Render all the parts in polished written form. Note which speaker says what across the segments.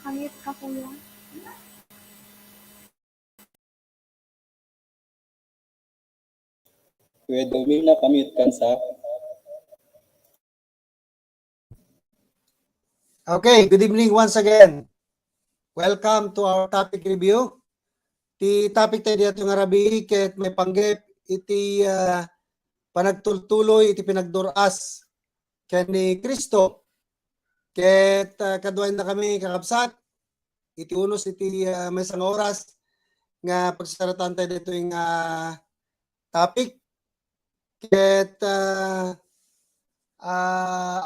Speaker 1: Nakamute ka, kuya.
Speaker 2: Kuya Doming, nakamute ka sa?
Speaker 3: Okay, good evening once again. Welcome to our topic review. Ti topic tayo dito nga rabi ket may panggep iti panagtultuloy iti pinagduras ken ni Kristo. Ket kaduay na kami kakabsat iti unos iti may isang oras nga pagsasaratan tayo dito yung topic. Ket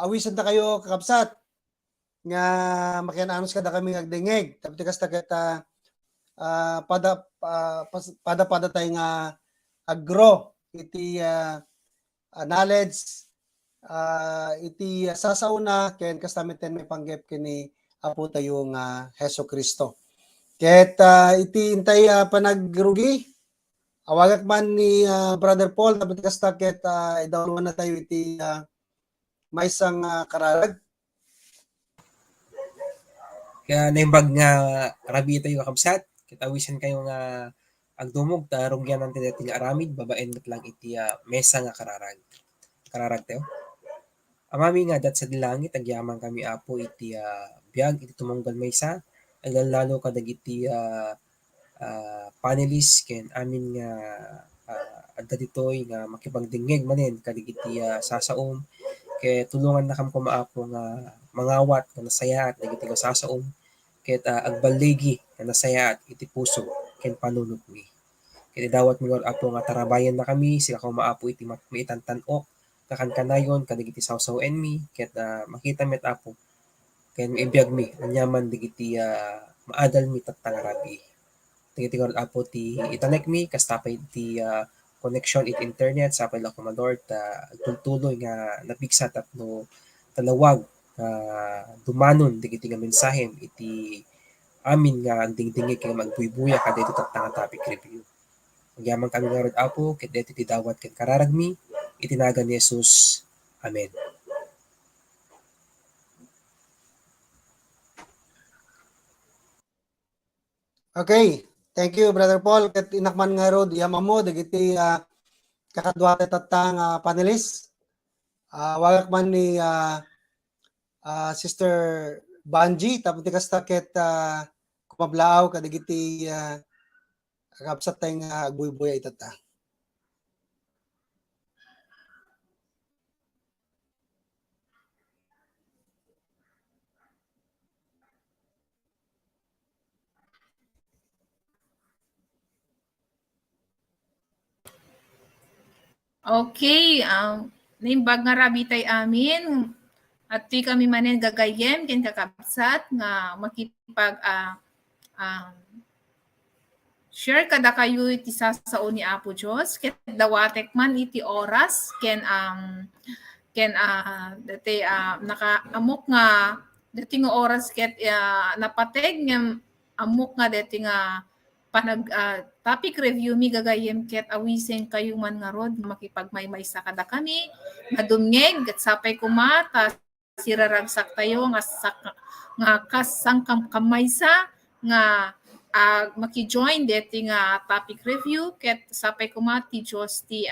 Speaker 3: awisan na kayo kakabsat nga makiananos kada kami agdingeg tapos kas tagat pada tayo nga agro iti knowledge iti sasauna ken kastamiten may panggep kini apo tayo nga Heso Kristo. Ket iti intay panagrugi awagak man ni Brother Paul tapos kas tagat idawon na tayo iti maysang kararag.
Speaker 4: Kaya naimbag nga rabi tayo kakabsat, kitawisan kayo nga agdumog ta rungyan natin dati nga aramid, babaen lang iti mesa nga kararag tayo. Amami nga dat sa dilangit, agyaman kami apo iti biyag, iti tumunggal maysa, lalo kadag iti panelist, ken amin nga adda ditoy nga makipagdingeg manen kadag iti sasaom, kaya tulungan na kam kumaapo nga mangawat nga nasaya at nagiti nga sasaom, ket agbaligi nga nasaya at iti puso ken panunot mi. Ket dawat mi apo nga tarabayan na kami sila ko maapo iti maitantanok kanayon kadig iti sawsaw mi ket makita met apo ken ibiyag mi anyaman digiti maadal mi tattangarabi. Digiti apo ti itanek mi kastapay ti connection iti internet sa apay la komador ta tultuloy nga nabigsat at no talawag dumanon digiti nga mensahe iti amin nga dingdingi kay magbuybuya kada iti nga topic review. Magyaman kami nga rod apo ket deti ti dawat ken kararagmi itinagan ni Jesus. Amen.
Speaker 3: Okay, thank you Brother Paul ket inakman nga rod yamamo dagiti kakadwa tatang panelist. Wagak man ni Sister Banji tapos ti kasta ket kumablaaw kadigiti kakabsat tayong agbuy-buya itata.
Speaker 5: Okay, naimbag nga rabi tay amin at ti kami manen gagayem ken kakabsat nga makipag share kada kayo iti sasao ni Apo Dios ket dawatek man iti oras ken dati nakaamok nga dati nga oras ket napateg nga amok nga dati nga panag topic review mi gagayem ket awisen kayo man nga rod makipagmaymay sa kada kami madumngeg ket sapay kuma ta siraragsak tayo nga kasang kamaysa nga maki-join deti nga topic review ket sapay kuma ti Dios ti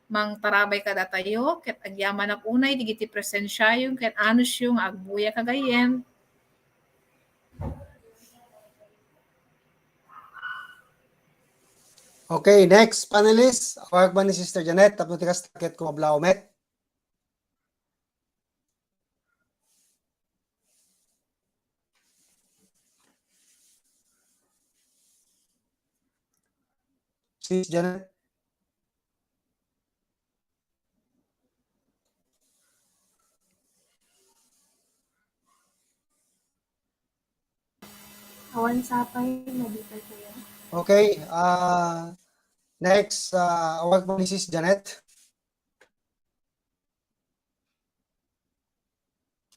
Speaker 5: mang tarabay kada tayo ket agyaman ak unay digiti presensya yung ket anus yung agbuya kagayem.
Speaker 3: Okay, next panelist, awag ba ni Sister Janet tapos ti kasta ket kumablaaw met. Sis Janet.
Speaker 1: Awan sapay, nabitay kuya.
Speaker 3: Okay, next, awag mo ni Sis Janet.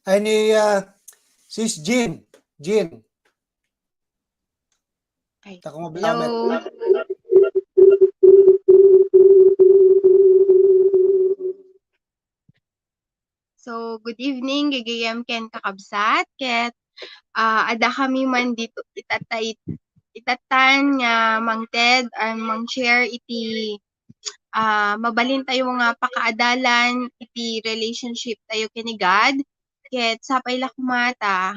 Speaker 3: Ay ni Sis Jean. Jean.
Speaker 6: Ay,
Speaker 3: Tako mablaaw met.
Speaker 6: hello. So, good evening, gigayam ken kakabsat, ket ada kami man dito itatan nga Mang Ted and Mang Chair iti mabalin tayo nga pakaadalan iti relationship tayo kini God. Ket sapay la kumata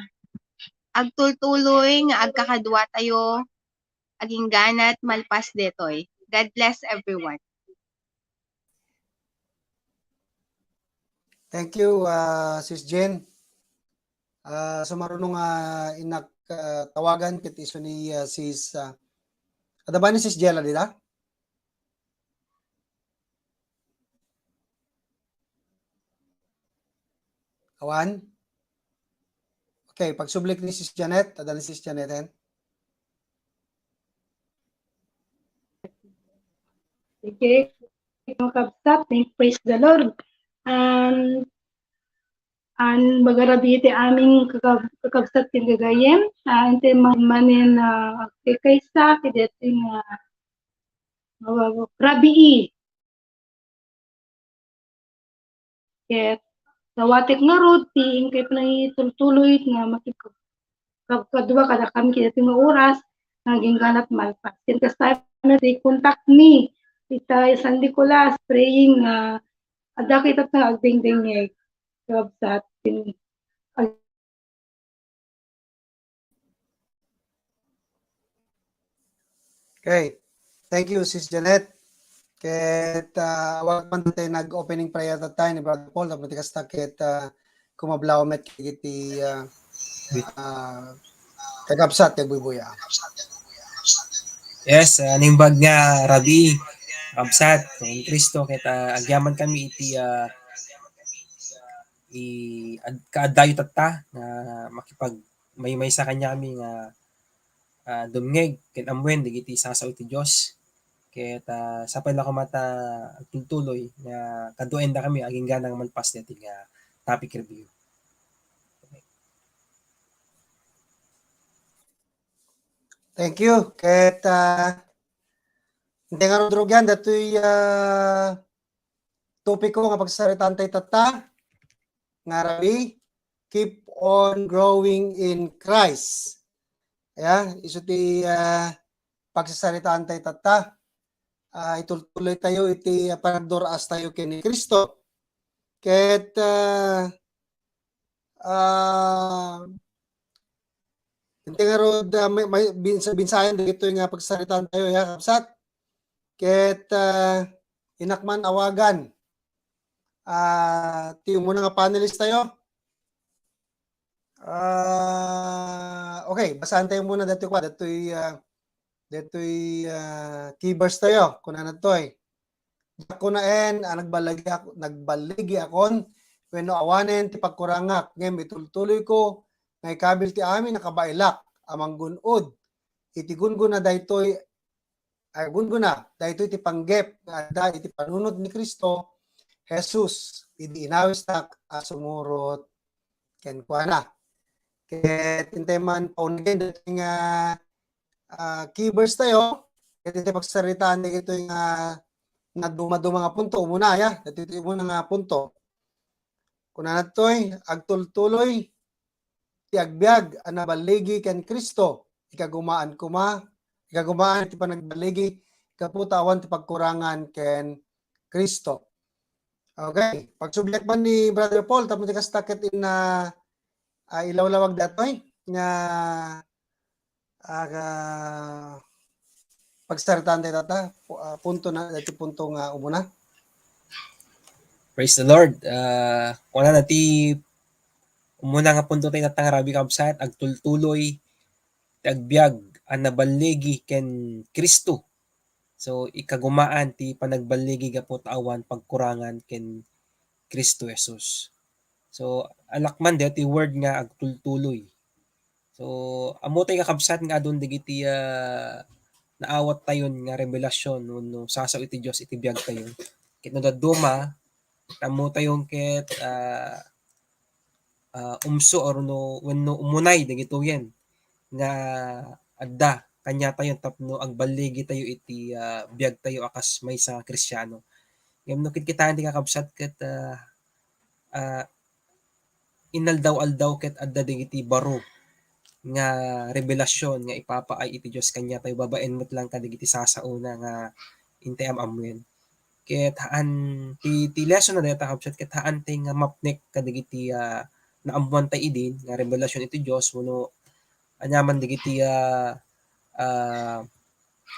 Speaker 6: agtultuloy nga agkakadwa tayo aging ganat malpas detoy. God bless everyone.
Speaker 3: Thank you, Sis Jen. So marunong inak tawagan kit iso ni Sis ada ba ni Sis Jella dita? Awan? Okay, pagsublik ni Sis Janet, ada ni Sis Janet hen?
Speaker 1: Okay, mga kabsat, praise the Lord. And bagarabi iti aming kakabsat kin gagayem, iti manin kaysa kideting rabii. Ket sawatik nga rod, tiing kay panay tultuloy nga makikadwa kada kami kideting nga oras, naging ganat malpas. Ken kasta na contact me. Ita San Nicolas praying ada kita sa agding-dingeg kabsat kin.
Speaker 3: Okay. Thank you, Sis Janet. Ket wag man tayo nag-opening prayer that time ni Brother Paul, tapos kasta ket kumablaw met kiti kagabsat kag bubuya.
Speaker 4: Yes, nimbag nga Rabi, kabsat, kung Kristo, kita agyaman kami iti kaadayo tatta na makipag may sa kanya kami nga dumngeg ken amwen digiti sasaw iti Dios ket sapay la kumata agtultuloy nga kaduen da kami aging ganang malpas deti nga topic review.
Speaker 3: Thank you. Ket hindi nga rodrog yan, dato'y topic ko nga pagsaritaan tayo tata, nga Rabi, keep on growing in Christ. Ayan, iso ti pagsasaritaan tayo tata, itultuloy tayo, iti panagdoras tayo kini Kristo. Ket hindi nga rod, may binsayan dito nga pagsasaritaan tayo, ya kapsat. Ket inakman awagan ti muna nga panelist tayo. Okay, basahan tayo muna dito ko. Dito'y keywords tayo. Kuna na to eh. Ako na nagbaligi akon when awanen ti pagkurangak. Ngayon itultuloy ko nga ikabil ti amin nakabailak amang gunod. Iti gungun na daytoy dahito iti panggep da iti panunod ni Kristo Jesus idi inawis tak sumurot ken kuana ket inteman paunigin dito nga keywords tayo ket iti pagsaritaan dito nga naduma-duma nga punto muna ya dito muna nga punto kuna natoy agtultuloy ti agbyag anabaligi ken Kristo ikagumaan iti panagbaligi kaputawan ti pagkurangan ken Kristo. Okay, pagsubyak man ni Brother Paul tapos ti kastaket na ilawlawag datoy nga pagsaritaan tayo tata punto na dati punto nga umuna.
Speaker 4: Praise the Lord. Wala na ti umuna nga punto tayo natang Rabi kabsat agtultuloy ti agbyag anabaligi ken Kristo. So ikagumaan ti panagbaligi gapot awan pagkurangan ken Kristo Jesus. So alakman ti word nga agtultuloy. So amo tay kakabsat nga adun digiti naawat tayon nga revelasyon no sasaw iti Dios iti biag tayon. Ket no daduma amo tayon ket umso or no wenno umunay digito yen nga adda kanya tayo tapno agbaligi tayo iti biag tayo akas may sa Kristiyano. Ngem no kitaan ti kakabsat ket inaldaw-aldaw ket adda digiti baro nga revelasyon nga ipapaay iti Dios kanya tayo babaen met lang kadagiti sasauna nga intay amamwen. Ket haan ti lesson na dayta kabsat ket haan tay nga mapnek kadagiti naamwan tay idin nga revelasyon iti Dios wenno anyaman digiti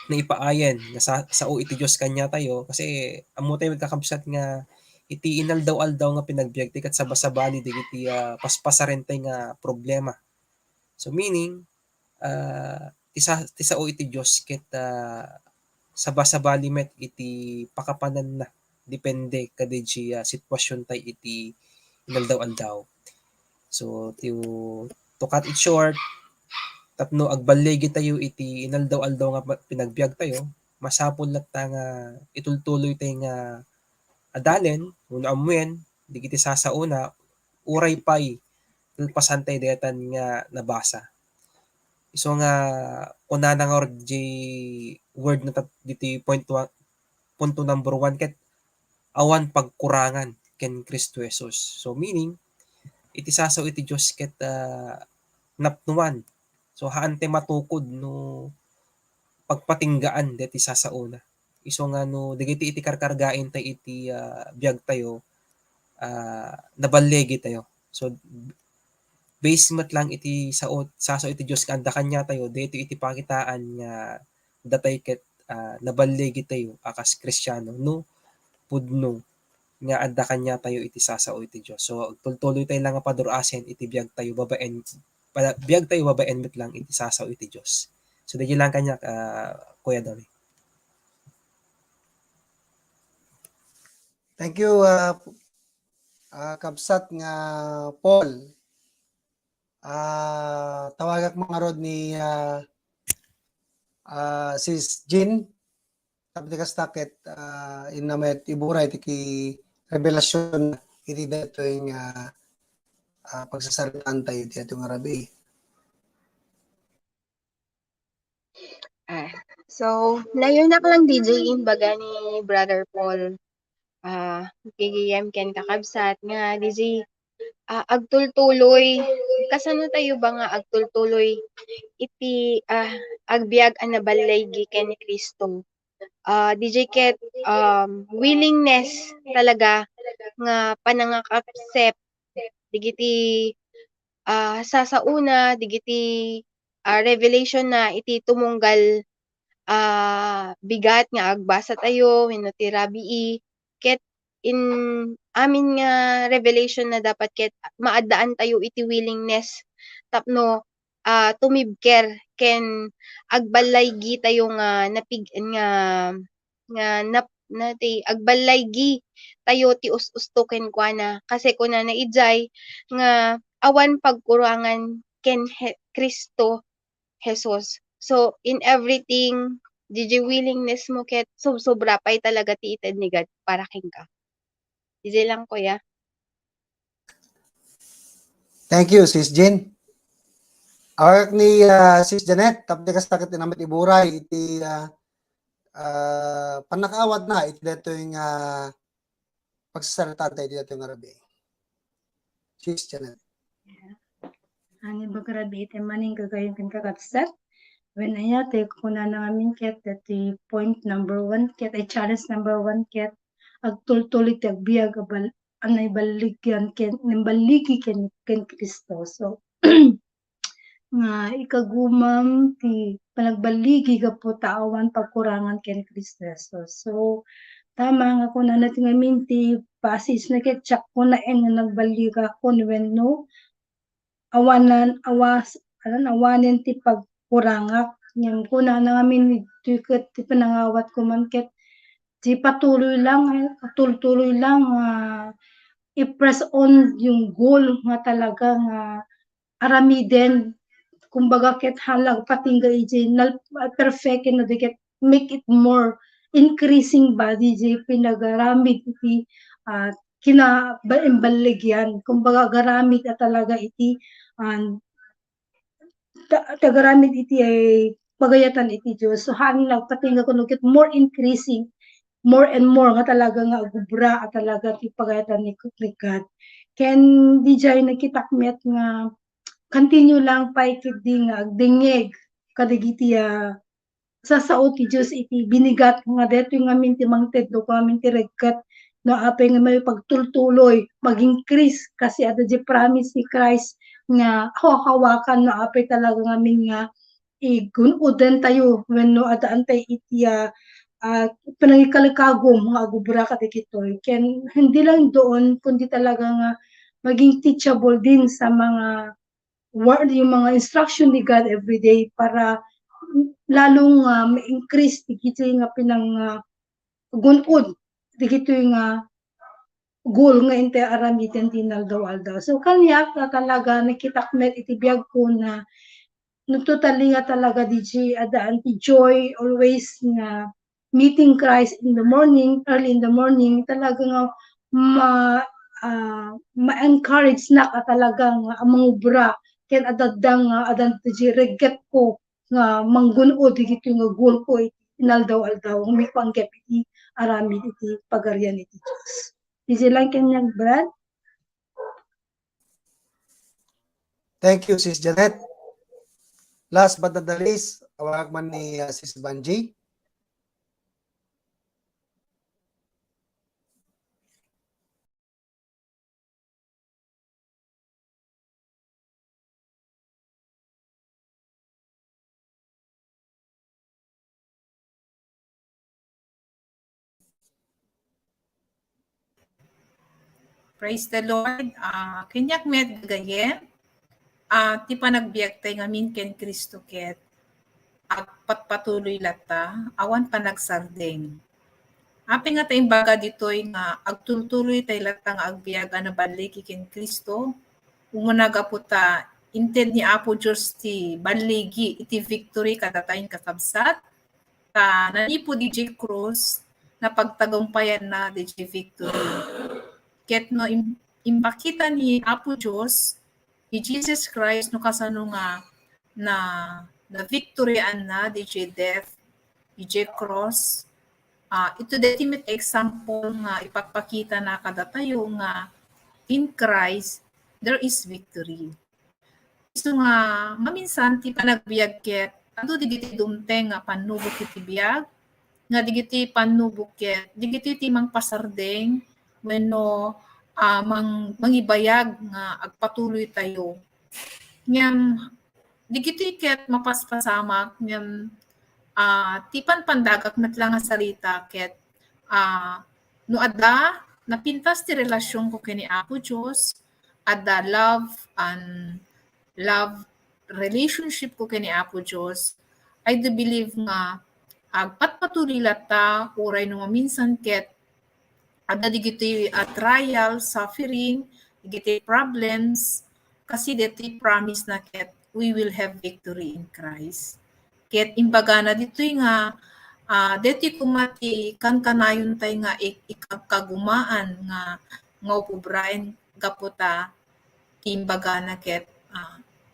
Speaker 4: naipaayen nga sao iti Dios kanya tayo kasi ammo tayo magkakabsat nga iti inaldaw-aldaw nga pinagbiag ti ket sabasabali digiti paspasaren tay nga problema. So meaning ti sao iti Dios ket sabasabali met iti pakapanan na depende kadagiti sitwasyon tay iti inaldaw-aldaw. So to cut it short, tapno agbaligi tayo iti inaldaw-aldaw nga pinagbiag tayo, masapul lat ta nga itultuloy tayo nga adalen wenno amwen digiti sasauna uray pay pasantay daytan nga nabasa. So nga kunana nga word na diti punto number 1 ket awan pagkurangan ken Kristo Jesus. So meaning iti sasaw iti Dios ket napnuan. So haan ti matukod no pagpatinggaan deti sasauna. Iso nga no dagiti iti karkargain tay iti biag tayo naballegi tayo. So base met lang iti sasaw iti Dios kanda kanya tayo deti iti pakitaan nga datay ket naballegi tayo akas Kristiyano no pudno nga adda kanya tayo iti sasaw iti Dios. So tultuloy tayo lang nga padurasen iti biag tayo babaen met lang iti sasaw iti Dios. So dagiti lang kanya Kuya Donnie.
Speaker 3: Thank you, kabsat nga Paul. Tawagak mga rod ni Sis Jean. Tapos kastakit inamet iburay ti revelasyon iti dato yung pagsasaritaan tayo iti atong arabi.
Speaker 6: So, layunak lang DJ in baga ni Brother Paul. Gigiyem ken kakabsat nga DJ agtultuloy kasano tayo ba nga agtultuloy iti agbiag a naballaygi ken ni Kristo. DJ ket willingness talaga nga panangakaccept digiti sasauna digiti revelation na iti tumunggal bigat nga agbasa tayo wenno ti rabii ket in amin nga revelation na dapat ket maaddaan tayo iti willingness tapno tumibker ken agballaygi tayo nga agballaygi tayo ti us-usto kenkuana kasi kunana ijay nga awan pagkurangan ken Kristo Jesus. So in everything DJ willingness mo ket sobra pay talaga ti ited ni God para ken ka. DJ lang kuya.
Speaker 3: Thank you, Sis Jean. Awak ni Sis Janet, tapos kastakit naman iburay iti panakaawat na iti dato yung pagsasarita tayo dito yung arabi. Sis Janet.
Speaker 1: Ani bagrabi iti maning gagayon ken kakabsat. When ayate kuna na ngamin ket dati point number 1 ket ay challenge number 1 ket agtultulik ti agbiag anay baligyan ken nimbaligi ken Kristo. So nga ikagumam ti panagbaligi gapu taawan pagkurangan ken Kristo Jesus. So tama nga kuna natin ngamin ti basis na ket tsak kuna nga nagbaliga kun wenno awanen ti pagkurangak ngem kuna na ngamin ti panangawat ko man ket ti patuloy lang i-press on yung goal nga talaga nga aramiden kumbaga ket halag patingga ije perfect na diket make it more increasing body je pinagaramid iti kinabaligyan kumbaga garamid talaga iti tagaramid iti ay pagayatan iti Diyos. So hangin lang patinga kuno ket more increasing more and more nga talaga nga agubra at talaga ti pagayatan ni God. Ken DJ nakitakmet nga continue lang paikid nga agdingeg kadigiti sa sao ti Diyos iti binigat nga deto nga minti mangted do ka minti regkat no apay nga may pagtultuloy mag-increase kasi ada di promise ni Christ nga hawakan no apay talaga nga min nga igunoden tayo when no adaan tay iti panangikalikagom nga agubra kadikitoy ken hindi lang doon kundi talaga nga maging teachable din sa mga word yung mga instruction ni God every day para lalong ma-increase digito nga pinang gunod digito nga goal nga inte aramiden tinaldaw-aldaw. So kanya talaga nakitakmet iti biyag ko na totally nga talaga DJ adaan ti joy always nga meeting Christ in the morning, early in the morning, talaga nga ma-encourage na ka talaga nga amang ubra ken adadang adan ti regget ko nga manggunod digito nga goal ko inaldaw-aldaw may panggep iti aramid iti pagarian iti Dios. Isi lang kanyang Brad.
Speaker 3: Thank you, Sis Janet. Last but not the least, awag man ni Sis Banji.
Speaker 5: Praise the Lord. Kenyak med gayem. Ti panagbiag tay ngamin ken Kristo ket agpatpatuloy lata awan panagsardeng. Api nga tayong baga ditoy nga agtultuloy tay lata nga agbiaga na balik ken Kristo. Umunag aputa inted ni Apo Diyos ti baligi iti victory katatayong kakabsat. Nanipo di J. Cruz na pagtagumpayan na di J. victory. Ket no impakita ni Apo Diyos ni Jesus Christ no kasano nga na victoryan na DJ death, DJ cross. Ito the ultimate example nga ipagpakita na kada tayo nga in Christ there is victory. So nga maminsan ti panagbiag ket ando digiti dumteng nga panubok iti biag nga digiti panubok ket digiti ti mangpasardeng wenno mangibayag nga agpatuloy tayo. Ngem digiti ket mapaspasamak ngem tipan pandagak metlang nga sarita ket no adda napintas ti relasyon ko kini Apo Dios adda love relationship ko kini Apo Dios I do believe nga agpatpatuloy lata uray no minsan ket adda digiti trial, suffering, digiti problems, kasi diti promise na ket we will have victory in Christ. Ket imbaga na dito'y nga deti kumati kanayon tay nga ikagkagumaan nga upubraen gaputa imbaga na ket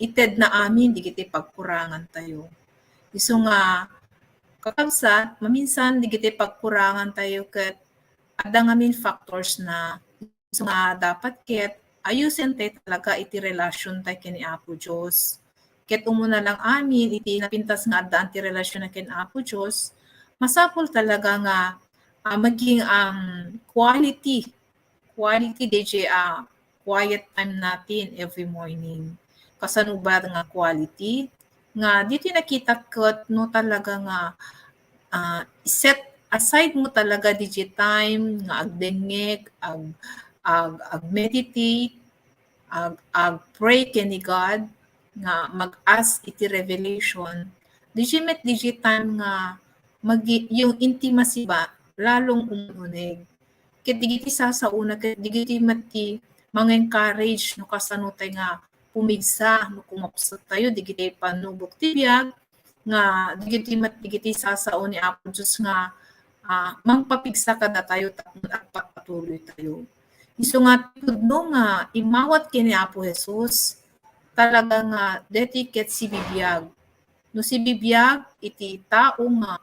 Speaker 5: ited na amin digiti pagkurangan tayo. Isu nga kakabsat maminsan digiti pagkurangan tayo ket adda ngamin factors na so nga dapat ket ayusin tayo talaga iti relasyon tayo kini Apo Diyos. Ket umuna lang amin iti napintas nga addaan ti relasyon na kini Apo Diyos, masapol talaga nga maging quality DJ quiet time natin every morning. Kasano ba nga quality? Nga dito nakita ket no talaga nga set aside mo talaga DJ time nga agdengeg, ag-meditate, ag-pray kini God nga mag-ask iti revelation. DJ time nga yung intimacy ba lalong umunig. Ket digiti sasauna ket digiti mati mang-encourage no kasano tay nga pumigsa no kumapsat tayo digiti panubok ti biag nga digiti sasao ni Apo Diyos nga mangpapigsa kada tayo at patuloy tayo. Isu nga tudno nga imawat kini Apo Jesus talaga nga detiket si bibiyag. No si bibiyag iti tao nga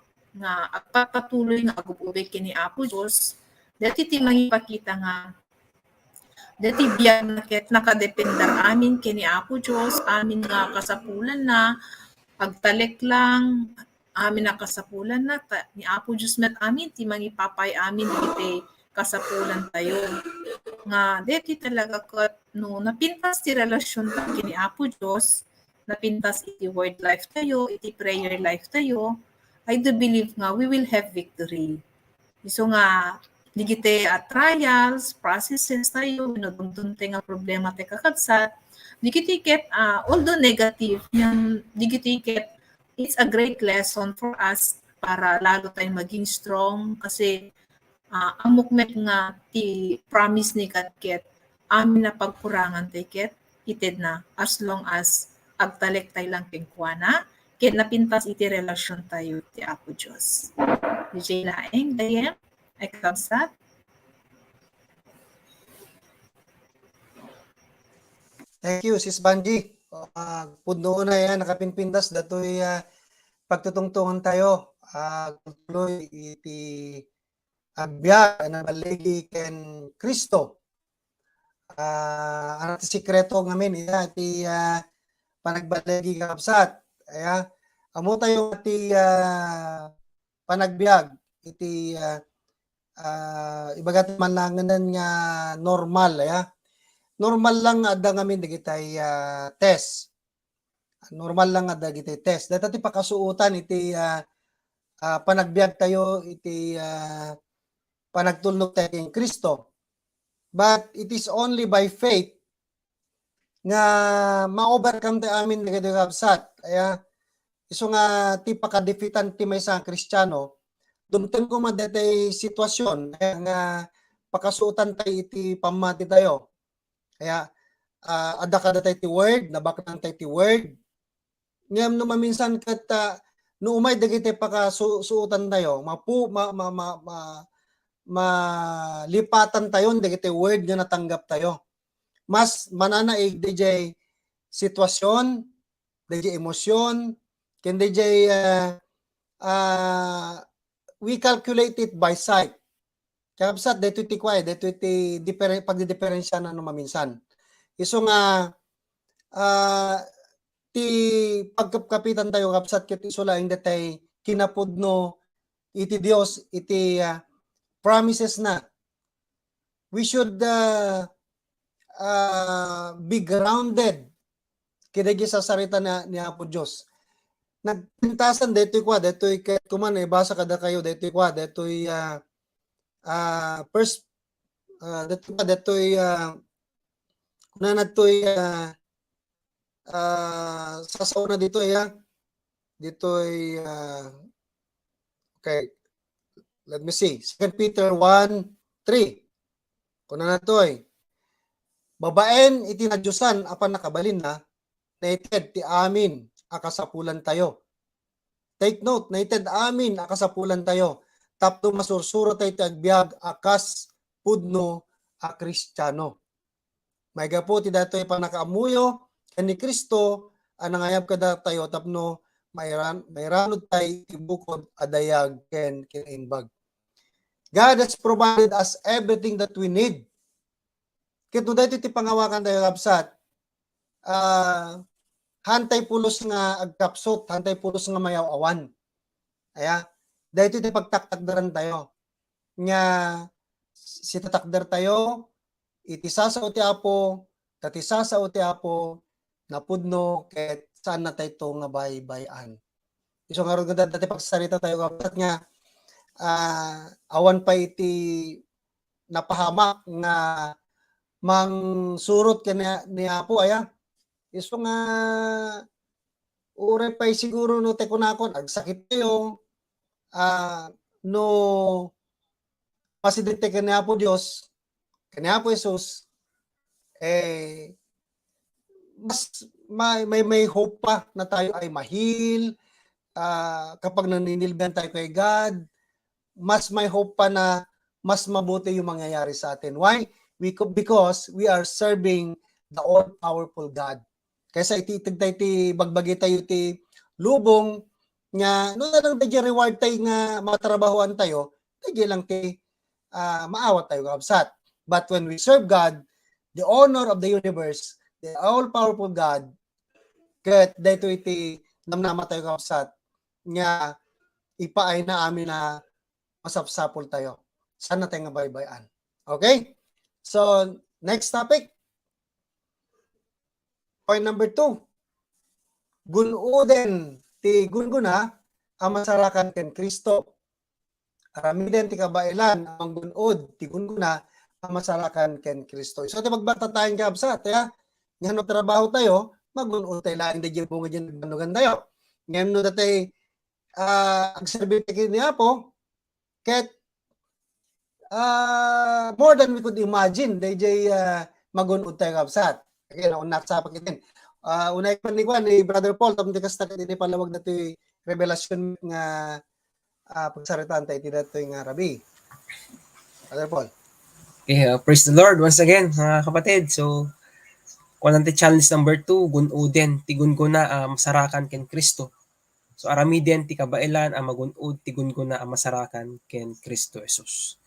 Speaker 5: agpatuloy nga agububay kini Apo Diyos deti ti mangipakita nga Dati biyag na ket nakadependar amin kini Apo Diyos, amin nga kasapulan na, agtalek lang, amin na kasapulan na, ni Apo Diyos met amin, ti mangipapay amin, iti kasapulan tayo. Nga, deti talaga kat, no, napintas ti relasyon ta kini Apo Diyos, napintas iti word life tayo, iti prayer life tayo, I do believe nga we will have victory. So nga, digite at trials, processes tayo, minudundunte nga problema te kakadsat, digitiket, although negative, yung digitiket, it's a great lesson for us para lalo tayong maging strong kasi amok met nga ti promise ni Katket, amin na pagkurangan ti Ket, ited na as long as agtalek tayo lang kengkwana, ket napintas iti relasyon tayo ti Apo Diyos. DJ Laeng, dayem, ay kakabsat.
Speaker 3: Thank you, Sis Banji. Puno na yan, nakapinpindas, dato'y pagtutungtungan tayo. Tuloy iti agbyag na baligi ken Kristo. Ano ti sikreto ngamin, iti panagbaligi kakabsat. Amo tayo iti panagbiag, iti ibagat mananganan nga normal, normal lang ada ngamin digitay test. Normal lang ada digitay test. Dati pakasuutan iti panagbiag tayo iti panagtulog tayo kay Kristo. But it is only by faith nga ma-overcome tayo amin digitay kapsat. Iso nga ti pakadefeatan ti may sa Kristiyano, dumten ko madatay sitwasyon nga pakasuutan tayo iti pamati tayo. Kaya, ada ka datay ti word, nabakatan tayo ti word. Ngayam no maminsan kat, no umay dagiti pakasuutan tayo, malipatan tayo, dagiti word nga natanggap tayo. Mas mananaig DJ sitwasyon, DJ emosyon, ken DJ we calculate it by sight. Kaya kapsat, dito iti kway, dito iti pagdidiferensya na maminsan. Iso nga, ti pagkapitan tayo kapsat, kit iso lang datay kinapudno, iti Dios, iti promises na. We should be grounded kidagi sa sarita ni Apo Diyos. Nagpintasan, dito kwa, dito kuman, basa kada kayo, dito kwa, dito first datoy kuna natoy sasaw na dito ditoy okay, let me see, 2 Peter 1:3 kuna natoy babaen iti nadyosan apan nakabalin na naited ti amin akasapulan tayo. Take note, naited amin akasapulan tayo. Tapno masursuro tayo ti agbyag akas pudno a Kristiyano. May gapo ti datoy panakaamuyo ken ni Kristo anangayab kada tayo tapno mayranod tayo ibukod adayag ken kinimbag. God has provided us everything that we need. Kito dito ti pangawakan tayo kapsat. Hantay pulos nga agkapsot, hantay pulos nga mayaw awan. Dahito iti pagtaktakdaran tayo. Nga sitatakdar tayo, iti sasao ti Apo, tati sasao ti Apo, napudno, ket saan na tayo ito nga baybayan. Iso nga rin dati pagsarita tayo kapat nga, awan pa iti napahamak nga mang surot ka ni Apo, iso nga, ure pa'y siguro no te kunakon, agsakit tayo, no pasidente kani Apo Dios, kani Apo Jesus, mas may hope pa na tayo ay mahil, kapag naninilbihan tayo kay God, mas may hope pa na mas mabuti yung mangyayari sa atin. Why? Because we are serving the all-powerful God. Kaysa ititig tayo ti bagbagi tayo ti lubong, nga no na lang tayo reward tayo nga matrabahuan tayo, tayo lang tayo maawat tayo kapsat. But when we serve God, the owner of the universe, the all-powerful God, ket dayto iti namnama tayo kapsat, nga ipaay na amin na masapsapol tayo. Sana tayo nga baybayan. Okay? So, next topic. Point number 2. Gunuden ti gunguna ang masarakan ken Kristo. Aramiden ti kabailan ang gunod ti gunguna ang masarakan ken Kristo. So, ti magbata tayong kabsat, ya? Nga no trabaho tayo, magunod tayo lang di bunga dyan nagbanugan tayo. Ngayon no datay agserbi ti ni Apo, ket more than we could imagine, DJ magunod tayo kabsat. Okay, naunak sa pakitin. Unay pa ni Brother Paul, tapos di kasta din palawag na ito'y revelasyon nga pagsaritaan tayo ito nga rabi. Brother Paul.
Speaker 4: Okay, praise the Lord once again, mga kapatid. So, kung natin challenge number 2, gunuden, tigun ko na masarakan ken Kristo. So, aramiden, ti kabailan, ang magunod, tigun ko na masarakan ken Kristo Jesus.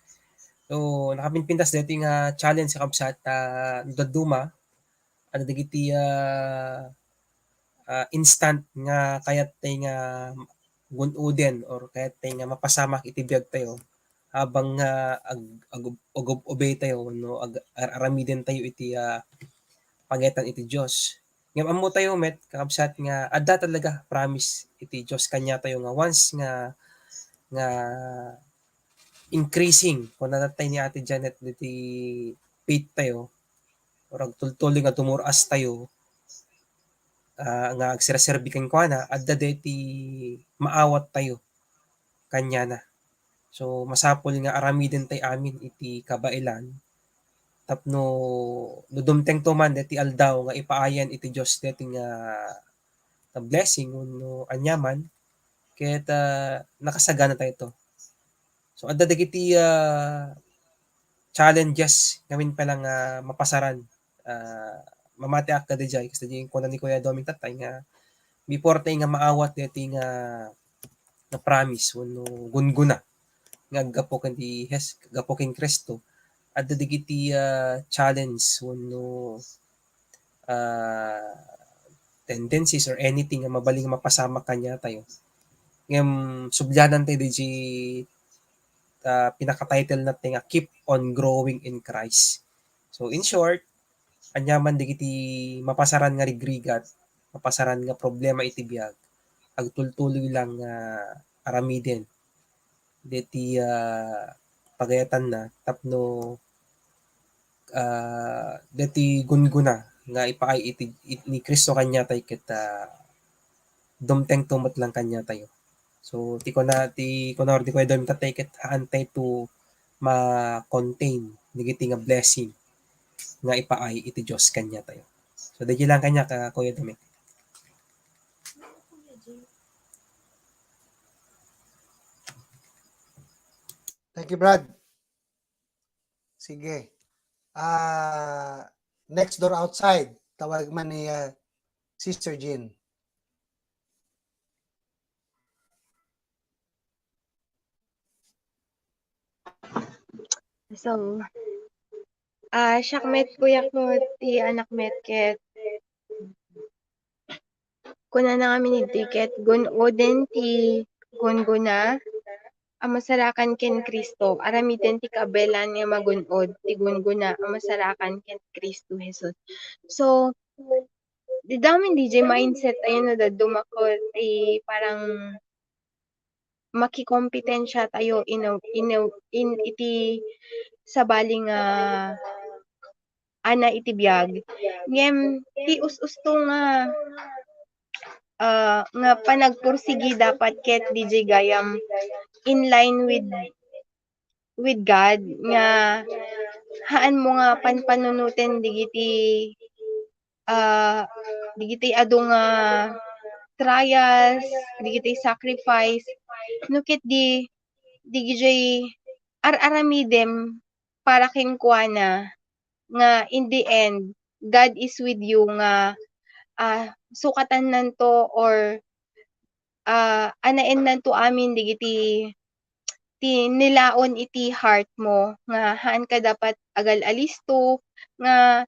Speaker 4: So, nakapinpintas dito nga challenge sa kapsat daduma, ano digiti instant nga kayat tayo nga gunuden or kayat tayo nga mapasamak itibiyag tayo habang obey tayo no aramiden tayo iti pangetan iti Dios. Ngem ammo tayo met kakabsat nga adda talaga promise iti Dios kanya tayo nga once nga increasing kung nanatay ni Ate Janet iti faith tayo or agtultuloy nga tumuras tayo nga agsiraserbikan ko na adda deti maawat tayo kanya na. So masapol nga aramiden tay amin iti kabailan tapno dudumteng to man deti aldaw nga ipaayan iti Dios deti nga blessing no anyaman ket nakasagana tayo to. So adda dagiti challenges ngamin pa lang mapasaran mamati ak kada jay kasi yung kuna ni Kuya Doming tatay nga before tayo nga maawat deti nga na promise no gunguna nga gapo kandi gapo king Kristo adda digiti challenge no tendencies or anything nga mabaling mapasama kanya tayo ngem subyanan tayo di pinaka-title natin nga keep on growing in Christ. So in short, anyaman digiti mapasaran nga rigrigat, mapasaran nga problema iti biag, agtultuloy lang aramiden. Deti pagayatan na tapno deti gunguna nga ipaay iti ni Kristo kanya tay ket dumteng tumot lang kanya tayo. So ti kunor di ko dom tatay ket haantay to ma-contain digiti nga blessing nga ipaay iti Dios kanya tayo. So dili lang kanya ka Kuya Doming.
Speaker 3: Thank you, Brad. Sige. Next door outside. Tawag man ni Sister Jean.
Speaker 6: So, syakmet kuya ko ti anak met ket kuna na kami ni tiket gunoden ti gunguna ang masarakan ken Kristo aramiden ti kabelan nga magunod ti gunguna ang masarakan ken Kristo Jesus. So, di damin DJ mindset ayun na daduma ko parang makikompetensya tayo in iti sabaling ana iti biag ngem ti us-usto nga panagpursigi dapat ket DJ gayam in line with God nga haan mo nga panpanunuten digiti adu nga trials digiti sacrifice no ket di DJ aramidem para ken kuana nga in the end God is with you nga sukatan nanto or anaen nanto amin digiti ti nilaon iti heart mo nga haan ka dapat agal alisto nga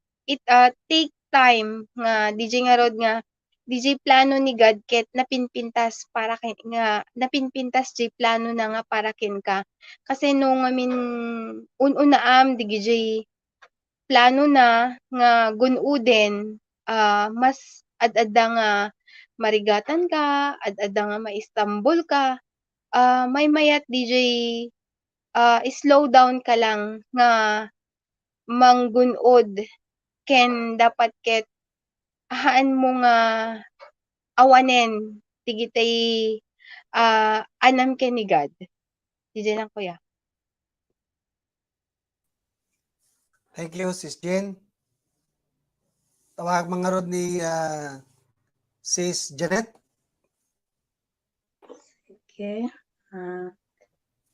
Speaker 6: take time nga DJ nga rod nga DJ plano ni God ket napinpintas para nga napinpintas di plano na nga para ken ka. Kasi nung un-una di DJ plano na nga gun-uden mas ad-adda nga marigatan ka, ad-adda nga ma-Istanbul ka, may mayat DJ slow down ka lang nga manggunod ken dapat ket haan mo nga awanen tigitay anam ken ni God. DJ lang kuya.
Speaker 3: Thank you, Sis Jen. Tawag mga rod ni Sis Janet.
Speaker 1: Okay.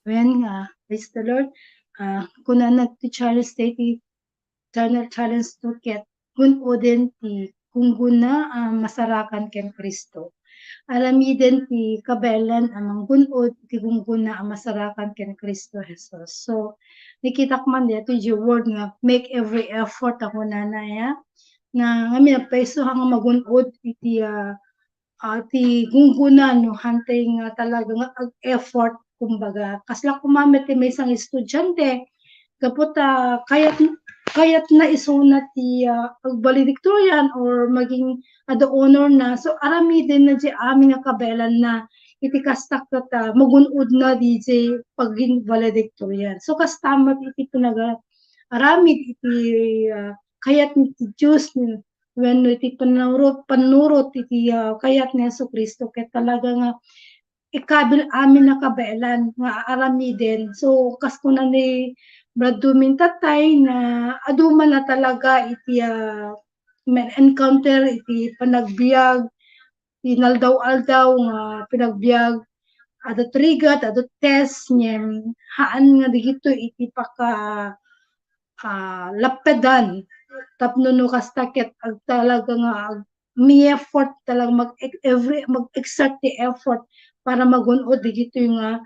Speaker 1: When praise the Lord, kuna nag-challenge ti challenge to get gun-uden ti kung guna masarakan ken Kristo. Aramiden ti kabelan amang gunod ti kung guna masarakan ken Kristo Jesus. So nikitak man dito yung word nga make every effort ako na ya na nga minapaiso hang magunod iti ti gunguna no hantay nga talaga nga effort kumbaga kasla kumamit ti may isang estudyante kapot kayat na isuna ti valedictorian or maging the honor na so arami din na di amin nga kabelan na iti kastak kat magunod na di paging valedictorian so kastamat iti pinaga arami iti kayat ni ti Diyos when iti panurot iti kayat ni Jesucristo ket talaga nga ikabil amin na kabelan nga arami din so kaskuna ni Brad Dumin tatay na aduma na talaga iti encounter iti panagbiag inaldaw-aldaw nga pinagbiag adot rigat adot test nyen haan nga digito iti paka lapedan tapno no kastakit ag talaga nga may effort talaga mag-exert the effort para magunod digito nga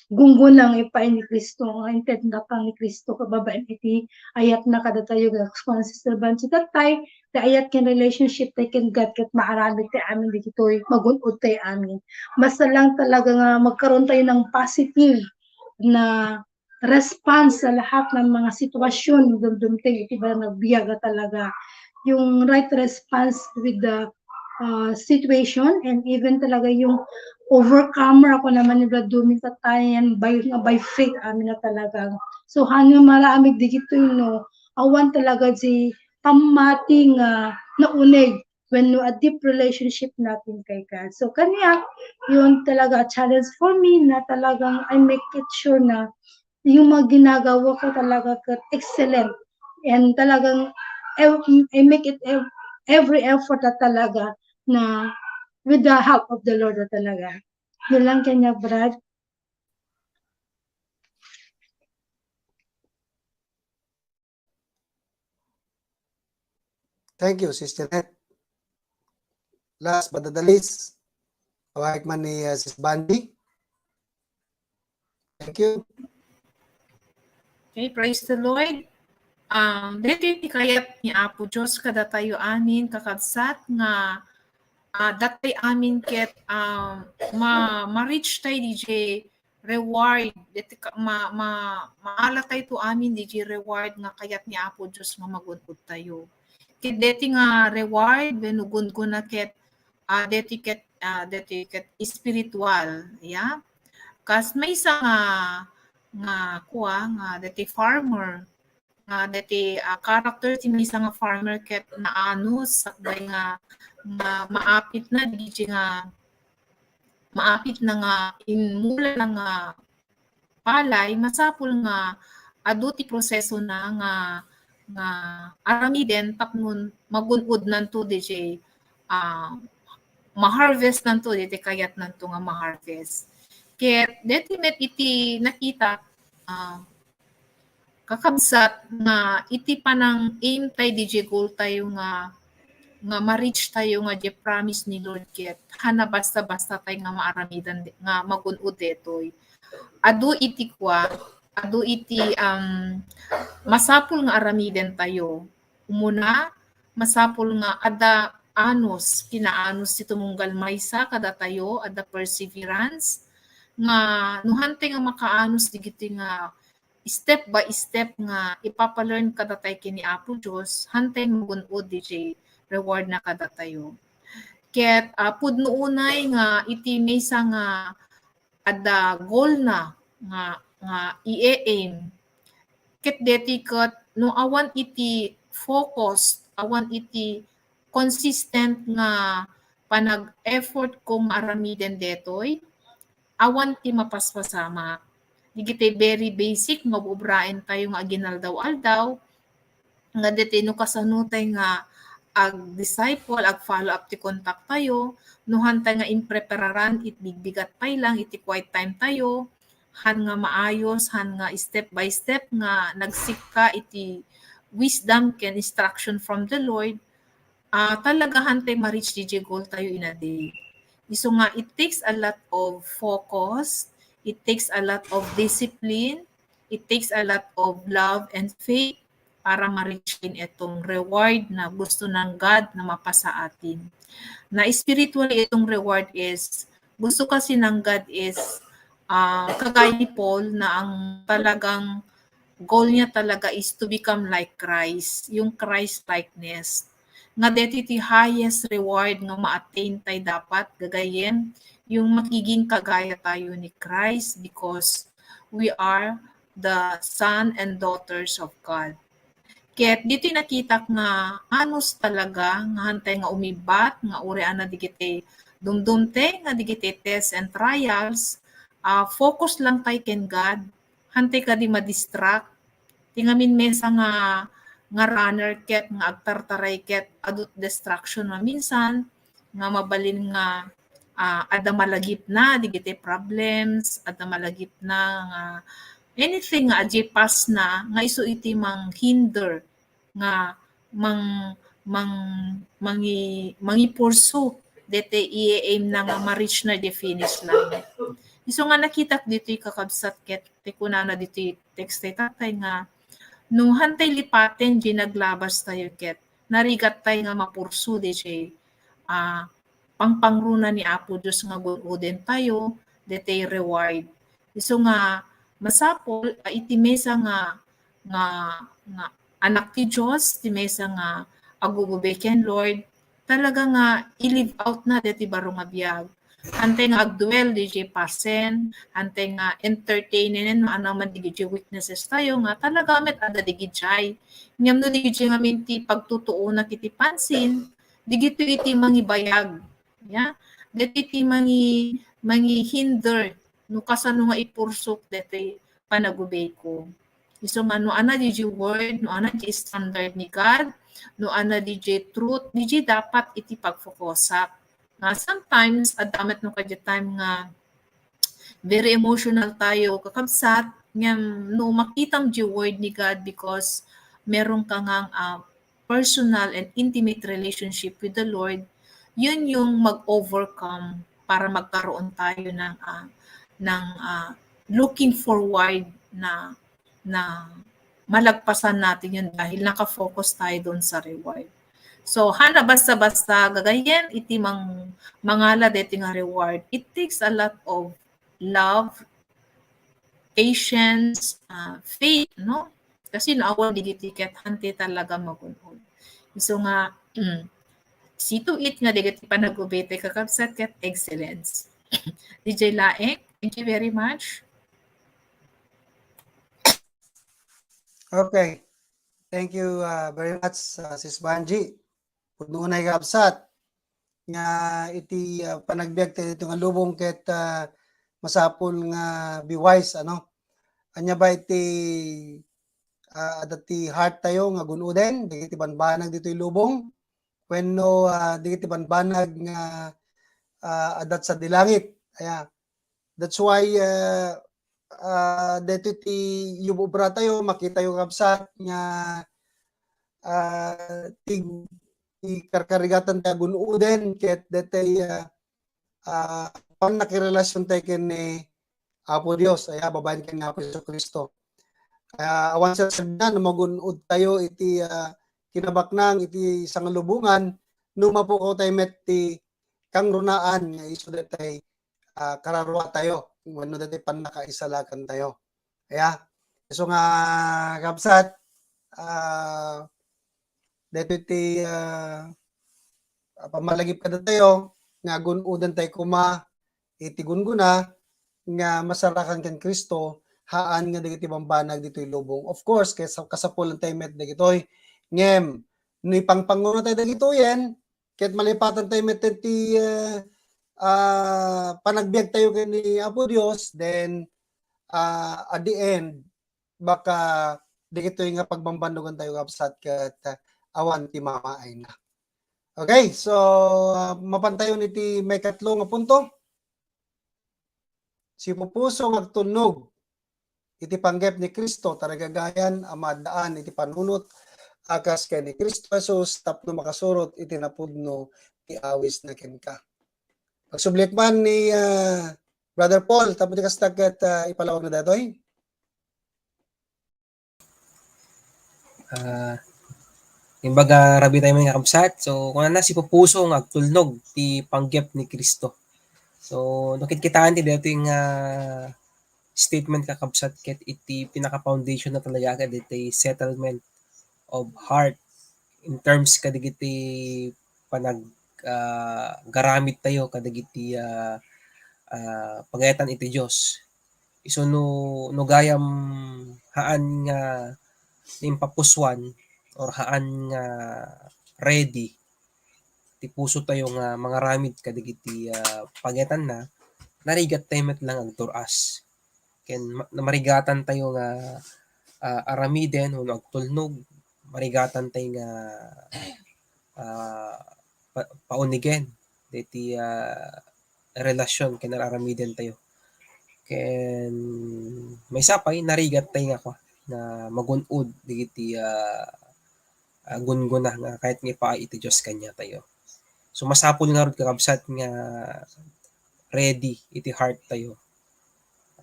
Speaker 1: gunggunang ipain ni Kristo nga intenda pang ni Kristo kababaen iti ayat na kada tayo nga Sister Bansi tatay ti ayat ken relationship tay ken God ket maarami ti amin digito magunod tay amin basta lang talaga nga magkaroon tayo ng positive na response sa lahat ng mga sitwasyon dumdumteng iti ba nagbiyaga talaga yung right response with the situation and even talaga yung overcomer ako naman ni Brad Dumin sa tayan by faith amin na talaga so hanggang maramig digito yun no awan talaga si pamating naunig when no a deep relationship natin kay God so kanya yun talaga challenge for me na talagang I make it sure na yung mga ginagawa ko talaga excellent and talagang I make it every effort na talaga na with the help of the Lord na talaga. Yun lang kanya, Brad.
Speaker 3: Thank you, Sister Janet. Last but not the least, tawag man ni Sis Bandy. Thank you.
Speaker 5: Okay, praise the Lord. Dito ti kayat ni Apo Diyos kada tayo amin kakabsat nga datay amin ket ma-reach tayo DJ reward dito maala tayo to amin DJ reward nga kayat ni Apo Diyos nga magunod tayo. Ket deti nga reward benugun ko na ket deti ket spiritual ya. Kas may isa nga deti farmer nga deti character ti misa nga farmer ket naanos sakbay nga maapit na di nga maapit na nga inmula na nga palay masapul nga adu ti proseso na nga aramiden tapnon magunod nanto DJ ma-harvest nanto deti kayat nanto nga ma-harvest ket deti met iti nakita kakabsat nga iti panang aim tayo DJ goal tayo nga ma-reach tayo nga di promise ni Lord ket hana basta-basta tayo nga maaramidan nga magunod detoy adu iti kwa adu iti masapul nga aramiden tayo. Umuna, masapul nga ada anos, kinaanos ti tumunggal maysa kada tayo, ada perseverance, nga nuhante nga makaanos digiti nga step by step nga ipapalearn kada tayo kini Apo Diyos, hantay magunod DJ reward na kada tayo. Ket pudno unay nga iti maysa nga ada goal na nga i-aim ket deti ket no awan iti focus, awan iti consistent nga panag-effort ko nga aramiden detoy, awan ti mapaspasama. Digiti very basic nga bubraen tayo nga aginaldaw-aldaw, nga deti no kasanutay nga ag disciple, ag follow up ti contact tayo, no hantay nga imprepararan it bigbigat pay lang, iti quiet time tayo, han nga maayos, han nga step by step nga nagsik ka iti wisdom ken instruction from the Lord, talaga hantay ma-reach DJ goal tayo in a day. So nga, it takes a lot of focus, it takes a lot of discipline, it takes a lot of love and faith para ma-reach din itong reward na gusto ng God na mapasa atin. Na spiritually itong reward is, gusto kasi ng God is, kagaya ni Paul na ang talagang goal niya talaga is to become like Christ, yung Christ likeness. Nga deti ti highest reward nga ma-attain tayo dapat gagayen yung magiging kagaya tayo ni Christ because we are the son and daughters of God. Ket dito nakita nga anos talaga nga hantay nga umibat nga urean na digiti dumdumte nga digiti tests and trials, focus lang tayo ken God, hantay ka di ma-distract. Tingamin mesa nga runner ket nga agtartaray ket adut distraction na minsan nga mabalin nga ada malagip na digiti problems, ada malagip na nga anything nga adjay pass na nga isu iti mang hinder nga mangi pursue dete i-aim na nga ma-reach na the finish line. Isu nga nakita dito kakabsat ket ti kunana dito text tatay nga nung hantay lipaten di naglabas tayo ket narigat tayo nga mapursu di siya pangpangruna ni Apo Diyos nga guluden tayo dete reward. Isu nga masapol iti mesa nga anak ti Diyos, ti mesa nga agububeken Lord, talaga nga i-live out na deti baro nga biyag. Hantay nga agduel di pasen, hantay nga entertainin no ano man di weaknesses tayo nga talaga met ada di jay. Ngam no di nga minti pagtutuo na kiti pansin, digito iti mangibayag. Ya, deti iti hinder no kasano nga ipursok deti panagubay ko. So nga no ana di word, no ana di standard ni God, no ana di truth, di dapat iti pagfokusak. Nga sometimes, adamat no kadya time nga very emotional tayo, kakabsat, nga no makitam di word ni God because meron ka nga personal and intimate relationship with the Lord, yun yung mag-overcome para magkaroon tayo ng looking forward na malagpasan natin yun dahil nakafocus tayo doon sa reward. So, hana basta-basta gagayen iti mangala deti nga reward. It takes a lot of love, patience, faith, no? Kasi naawan digiti ket hante talaga magunod. So nga, see to it nga digiti panagubete kakabsat ket excellence. DJ Laek, thank you very much.
Speaker 3: Okay. Thank you very much, Sis Banji. Puno na kapsat nga iti panagbiag tayo ito nga lubong ket masapul nga be wise ano. Anya ba iti adati heart tayo nga gunuden digiti banbanag ditoy lubong wenno digiti banbanag nga adat sa dilangit. That's why dito ti yubobra tayo makita yung kapsat nga ikarkarigatan tayo gunuden ket detay pang nakirelasyon tayo ken ni Apo Dios babaen ken nga Apo Kristo. Awan sa sagdan magunod tayo iti kinabaknang iti sangalubungan numapukaw tayo met ti kang runaan nga iso datay kararwa tayo wano datay panakaisalakan tayo. Kaya so nga kapsat dito iti pamalagip kada tayo nga gunudan tayo kuma iti gunguna nga masarakan ken Kristo haan nga dagiti bambanag ditoy lubong. Of course, kaysa kasapulan tayo met dagitoy ngem ni pangpanguno tayo dagitoyen ket malipatan tayo met ti panagbiag tayo ken ni Apo Dios, then at the end baka dagitoy nga pagbambandogan tayo kapsat ket awan ti mamaay na. Okay, so mapantayon iti may katlo nga punto. Si pupuso agtunog iti panggep ni Kristo taragagayan amadaan iti panunot akas ken ni Kristo Jesus tapno makasurot iti napudno ti awis na kenka. Pagsublik man ni Brother Paul tapno ti kasdaket ipalawag na datoy.
Speaker 4: Imbaga rabi tayo mga kamsat. So kung na si pupuso nga agtulnog ti panggep ni Kristo. So nakitkitaan ti dito yung statement kakabsat ket iti pinaka-foundation na talaga iti settlement of heart in terms kadigiti panag garamit tayo kadagiti pagayatan iti Dios. Iso no gayam haan nga impapuswan or haan nga ready ti puso tayo nga mga ramid kadagiti pagayatan na narigat tayo met lang agturas. Ken namarigatan tayo nga aramiden wenno agtulnog, marigatan tayo nga paunigen diti relasyon ken aramiden tayo. Ken may sapay narigat tayo nga na magun-od digiti gunguna nga kahit nga paay iti Dios kanya tayo. So masapol nga rod kakabsat nga ready iti heart tayo.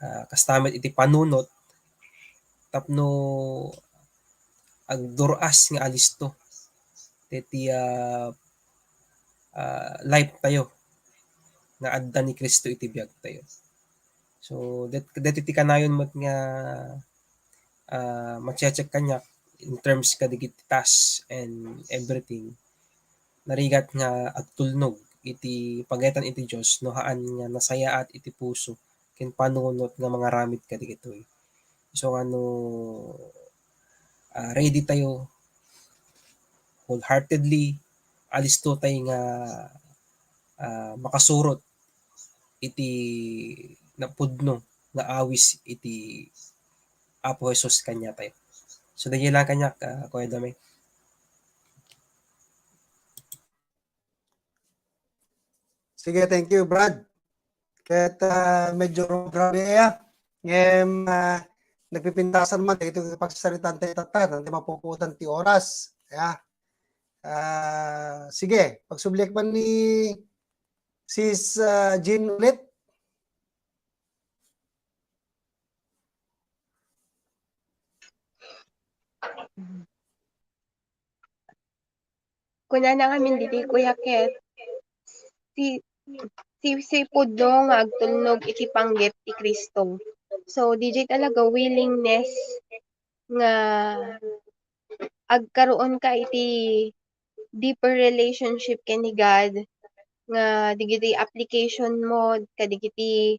Speaker 4: Kastamet iti panunot tapno agduras nga alisto iti life tayo nga adda ni Kristo iti biag tayo. So deti ti kanayon met nga ma-check kanya in terms kadigiti task and everything. Narigat nga agtulnog iti pagayatan iti Dios no haan nga nasayaat iti puso ken panunot nga mga ramid kadigitoy. So ready tayo wholeheartedly alisto tayo nga makasurot iti napudno nga awis iti Apo Jesus kanya tayo. So dahil lang kanya Kuya Dame.
Speaker 3: Sige, thank you Brad. Ket medyo grabe ngem nagpipintasan man ito pagsasalitan tayo tatar hindi mapuputan ti oras. Sige, pagsublik man ni Sis Jean ulit.
Speaker 6: Kuna na kami diti Kuya Ket. Si pudno nga agtulnog iti panggep ti Kristo. So DJ talaga willingness nga agkaroon ka iti deeper relationship ken ni God nga digiti application mo kadigiti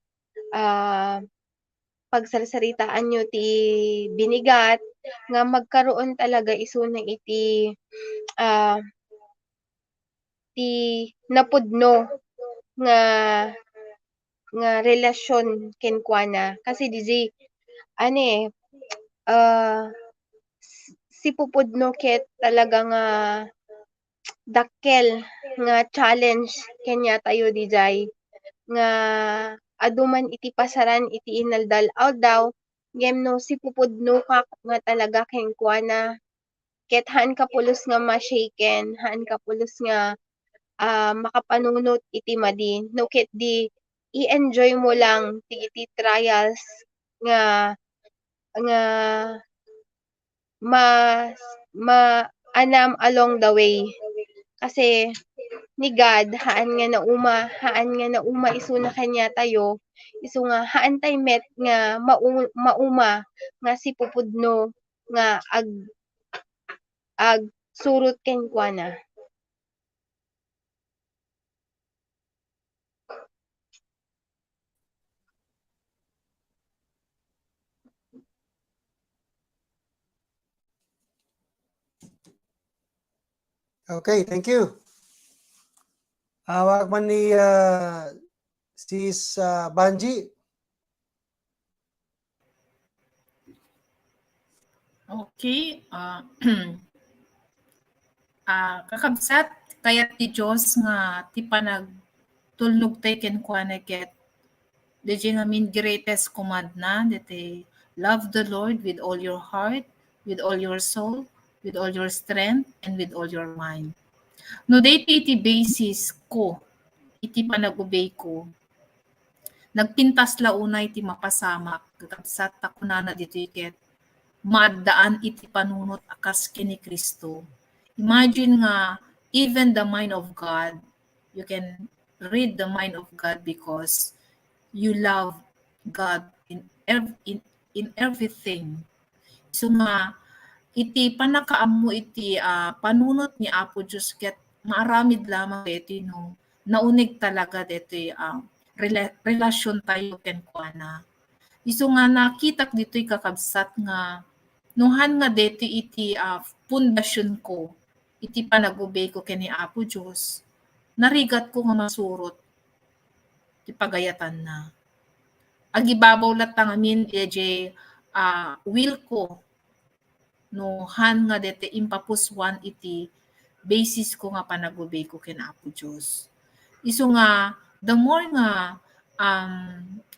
Speaker 6: pagsarsaritaan nyo ti binigat nga magkaroon talaga isuna iti ti napudno nga relasyon kenkuana kasi DJ si pupudno ket talaga nga dakkel nga challenge kanya tayo DJ nga aduman iti pasaran iti inaldal-aw daw ngem no si pupudno ka nga talaga kenkuana ket haan ka pulos nga ma-shaken, haan ka pulos nga makapanunot iti madi no ket di i-enjoy mo lang iti trials nga maanam along the way. Kasi ni God, haan nga na uma isu na kanya tayo, isu nga haan tay met nga mauma nga si pupudno nga ag surot ken kuana.
Speaker 3: Okay, thank you. Hawak man ni Sis Banji.
Speaker 5: Okay. Kakabsat, kaya ti Diyos nga ti panagtulnog tayo kenkwana ket Dije nga min greatest command na, dete love the Lord with all your heart, with all your soul, with all your strength, and with all your mind. No, date iti basis ko, iti panag-obey ko, nagpintas la una iti mapasamak, kakabsat takunana dito iket, maadaan iti panunot akas kini Kristo. Imagine nga, even the mind of God, you can read the mind of God because you love God in everything. So nga, iti panakaammo iti panunot ni Apo Diyos ket maaramid lamang deti no naunig talaga deti relasyon tayo ken kuana. Isu nga nakitak dito'y kakabsat nga nuhan nga deti iti pundasyon ko iti panag-obey ko ken ni Apo Diyos. Narigat ko nga masurot ti pagayatan na. Agibabaw latang amin eje will ko no han nga dete impapuswan iti basis ko nga panag-obey ko ken Apo Diyos. Isu nga the more nga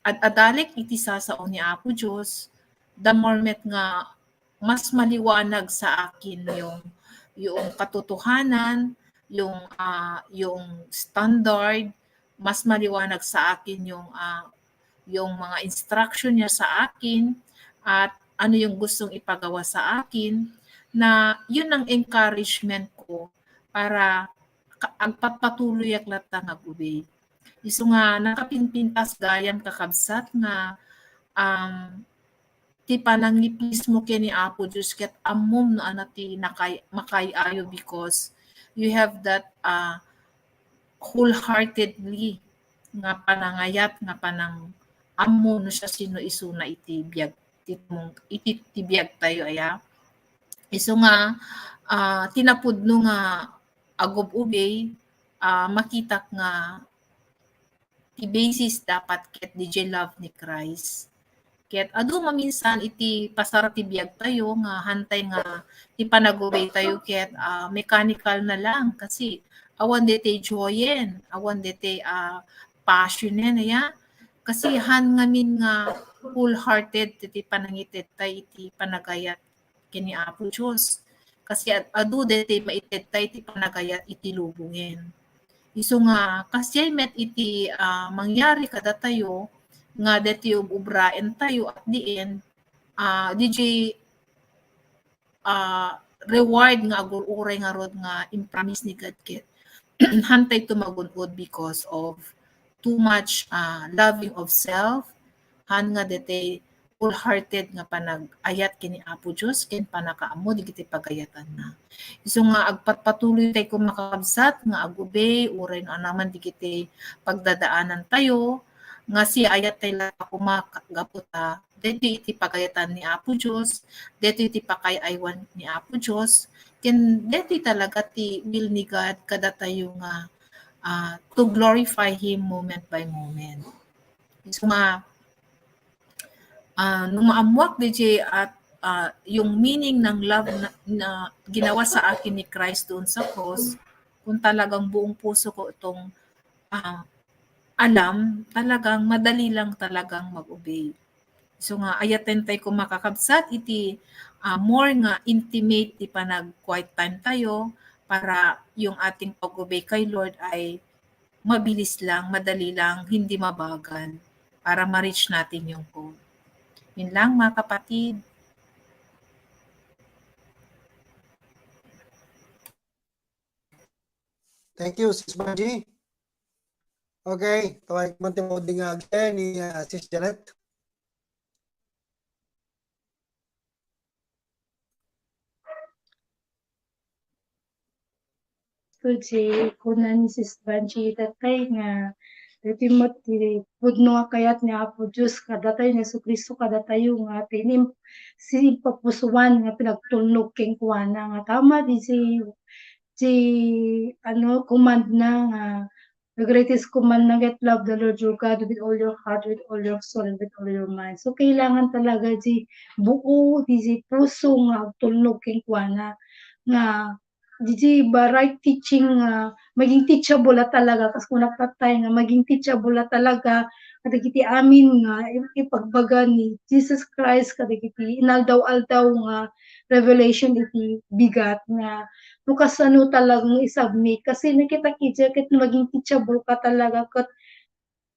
Speaker 5: adalik iti sasao ni Apo Diyos, the more met nga mas maliwanag sa akin yung katotohanan, yung standard, mas maliwanag sa akin yung mga instruction niya sa akin at ano yung gustong ipagawa sa akin, na yun ang encouragement ko para agpatuloy aklat nag-obey. Isu nga nakapinpintas gayan kakabsat nga ti panangipis mo kini Apo Diyos ket ammom no anati makay-ayo because you have that wholeheartedly nga panangayat nga panang ammo no siya sino isu na iti biag iti biag tayo aya. Isu nga tinapudno nga agob-obey makitak nga ti basis dapat ket DJ love ni Christ. Ket adu maminsan iti pasar ti biag tayo nga hantay nga ti panag-obey tayo ket mechanical na lang kasi awan dete joyen, awan dete passionen ya. Kasi han ngamin nga wholehearted iti panangited tay iti panagayat kini Apo Diyos. Kasi adu dete maited tay iti panagayat iti lubungen. Isu nga kasi met iti mangyari kada tayo nga deti ubraen tayo at the end DJ reward nga agururay nga rod nga impromise ni God ket hantay tumagunod because of too much loving of self, han nga dete wholehearted nga panag-ayat kini Apo Diyos ken panakaammo digiti pagayatan na. Isu nga agpatuloy tay ko makabsat nga agobey uray no anaman digiti pagdadaanan tayo nga si ayat tay la kumagaputa deti iti pagayatan ni Apo Diyos, deti iti pakayaywan ni Apo Diyos, ken deti talaga ti will ni God kada tayo nga to glorify Him moment by moment. So nga, numaamuak DJ at yung meaning ng love na ginawa sa akin ni Christ doon sa cross, kung talagang buong puso ko itong alam, talagang madali lang talagang mag-obey. So nga, ayaten tayo kung makakabsat, iti more nga intimate, di pa nag-quiet time tayo, para yung ating pag-obey kay Lord ay mabilis lang, madali lang, hindi mabagal, para ma-reach natin yung goal. Yun lang mga kapatid.
Speaker 3: Thank you, Sis Margie. Okay, tawag man mo din nga again ni Sis Janet.
Speaker 1: Tuji, kuna ni Sis Banji, tatay nga, dati mo, pudno nga kayat niya po Diyos, kadatay ni Yesu Kristo, kadatayo nga, tinim, si papusuan nga, pinagtulnog king kuwana nga, tama di ano, command na nga, the greatest command na get love the Lord your God with all your heart, with all your soul, and with all your mind. So, kailangan talaga buo, di puso nga, tulnog king kuwana, nga, di ba right teaching nga, maging teachable na talaga, kasi kung natatay nga, maging teachable na talaga, kadagiti amin nga, ipagbaga ni Jesus Christ, kadagiti inaldaw-aldaw nga, revelation iti bigat nga, bukas ano talagang i-submit, kasi nakita kita, kat maging teachable ka talaga, kat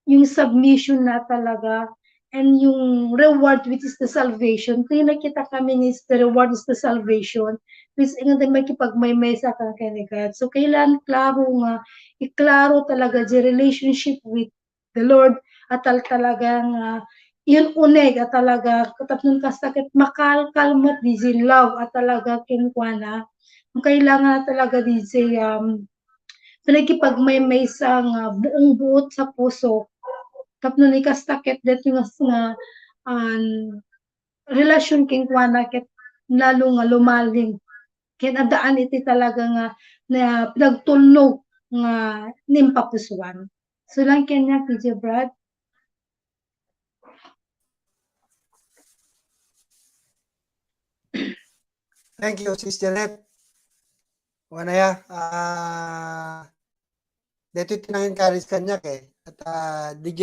Speaker 1: yung submission na talaga, and yung reward which is the salvation, kaya nakita kami ni the reward is the salvation, which nga din makipagmaymay sa kang God. So, kailan klaro nga, iklaro talaga the relationship with the Lord, at talagang yun uneg at talaga katapnon kasakit makalkalmat di love at talaga kinkwana. Kailangan talaga di pinagkipagmaymay sa nga buong buot sa puso tapno ni kastakit dito nga relasyon king kuana ket lalo nga lumalim ket adaan iti talaga nga na pinagtulnog nga nimpapusuan. So lang kanya PJ Brad.
Speaker 3: Thank you, Sis Janet. Wala ya, dito tinang-encourage kanya at DJ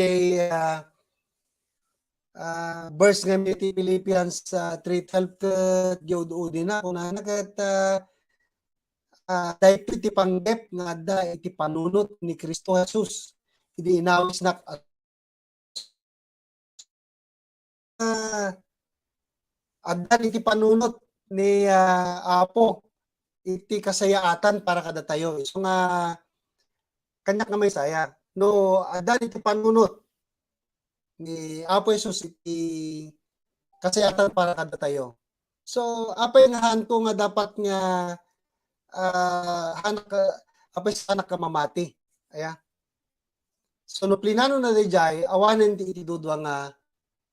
Speaker 3: verse nga iti Philippians 3:12 gyud na kung nakat dahito iti panggep nga da iti panunot ni Kristo Jesus. Idi inawis na addan iti panunot ni Apo iti kasayaatan para kada tayo. So nga kanya nga may saya. No, addan iti panunot ni Apo Jesus iti kasayatan para kada tayo. So, apay nga hanto nga dapat nga apay sa anak ka mamati. Aya. So, no plinano na dijay, awanen ti iti dudwa nga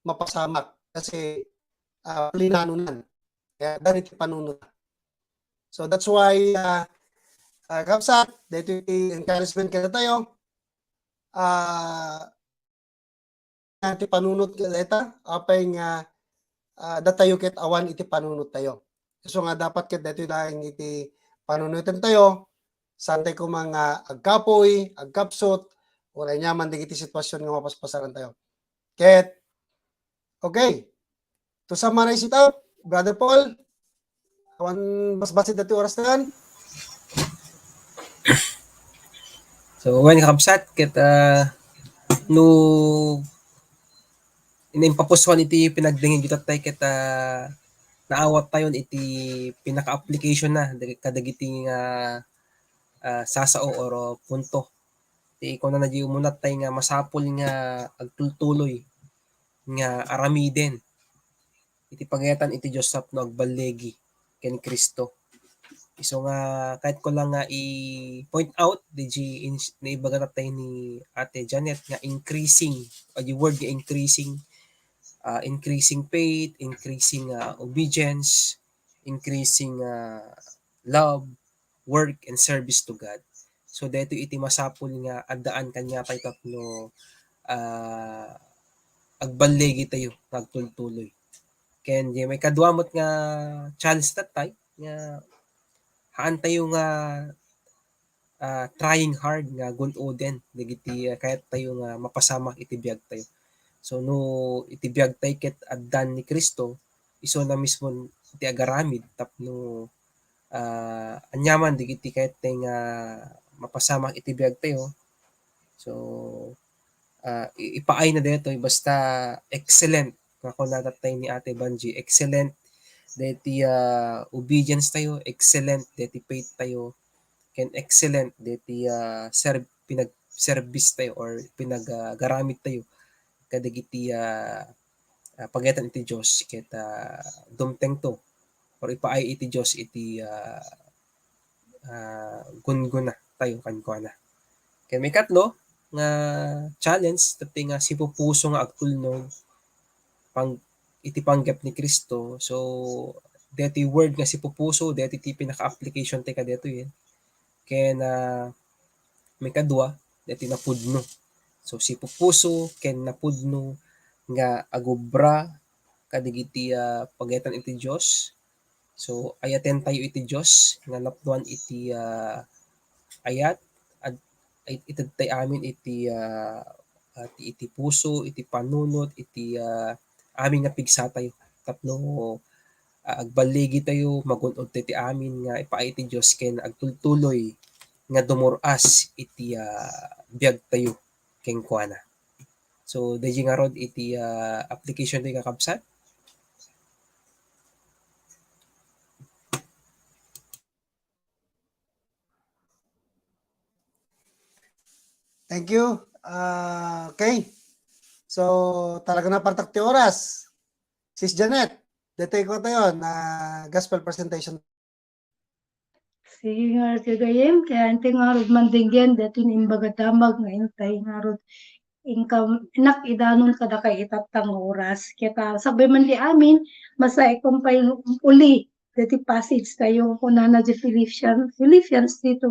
Speaker 3: mapasamak kasi plinano nan. Kaya dahil iti panunod. So, that's why kapsat, dito iti encouragement kada tayo. Iti panunod kita, apay nga datayo ket awan iti panunod tayo. So nga dapat ket dito lang iti panunutan tayo, santay ko mga agkapoy, agkapsot, wala nyaman di iti sitwasyon nga mapaspasaran tayo. Ket, okay, to summarize it out, Brother Paul, awan basbasit dati oras na yan.
Speaker 4: So, when kapsat, ket no inimpapusuan iti pinagdingin kita tay ket naawat tayon iti pinaka-application na kadagiti nga sasao or punto. Ti ikaw na nadi umunat tay nga masapol nga agtultuloy nga aramiden iti pagayatan iti Dios tapno agbalegi ken Kristo. So nga kahit ko lang nga i-point out DJ naibaga tay ni Ate Janet nga increasing the word nga increasing faith, increasing obedience, increasing love, work, and service to God. So, dito iti masapul nga adaan kanya tayo tapno agbalegi tayo, nagtultuloy. Ken di may kaduamot nga challenge tatay nga haan tayo nga trying hard nga gunoden digiti kahit tayo nga mapasamak iti biag tayo. So no iti biag tayo ket addan ni Kristo iso na mismo iti agaramid tapno anyaman digiti kahit tayo nga mapasamak iti biag tayo. So ipaay na dito basta excellent nga kung natatay ni Ate Banji, excellent deti obedience tayo, excellent deti faith tayo, ken excellent deti pinag-service tayo or pinag-garamit tayo kadagiti pagetan iti Dios ket dumteng to or ipaay iti Dios iti gunguna tayo kankwana. Ken may katlo nga challenge dati nga sipupuso nga agtulnog iti panggep ni Kristo. So deti word nga sipupuso deti ti pinaka-application ti kadetoy ken may kadua deti napudno. So sipupuso ken napudno nga agubra kadagiti pagetan iti Dios. So ayaten tayo iti Dios nga napduan iti ayat at ited tayo amin iti iti puso, iti panunot, iti amin nga pigsa tayo tapno agbaligi tayo magunod tayo iti amin nga ipaay iti Dios ken agtultuloy nga dumuras iti biag tayo kenkwana. So deji nga rod iti application tayo kakabsat.
Speaker 3: Thank you. Okay. So, talaga na partak ti oras. Sis Janet, detay ko tayo na gospel presentation.
Speaker 1: Sige nga kagayem, kaya ante nga rod mandinggen, dati imbaga damag nga intay nga rod income inak idanon kada kay itatang oras. Kaya sabay man di amin, masay kumpay uli. Dati passage tayo kuna na di Philippians 3:12.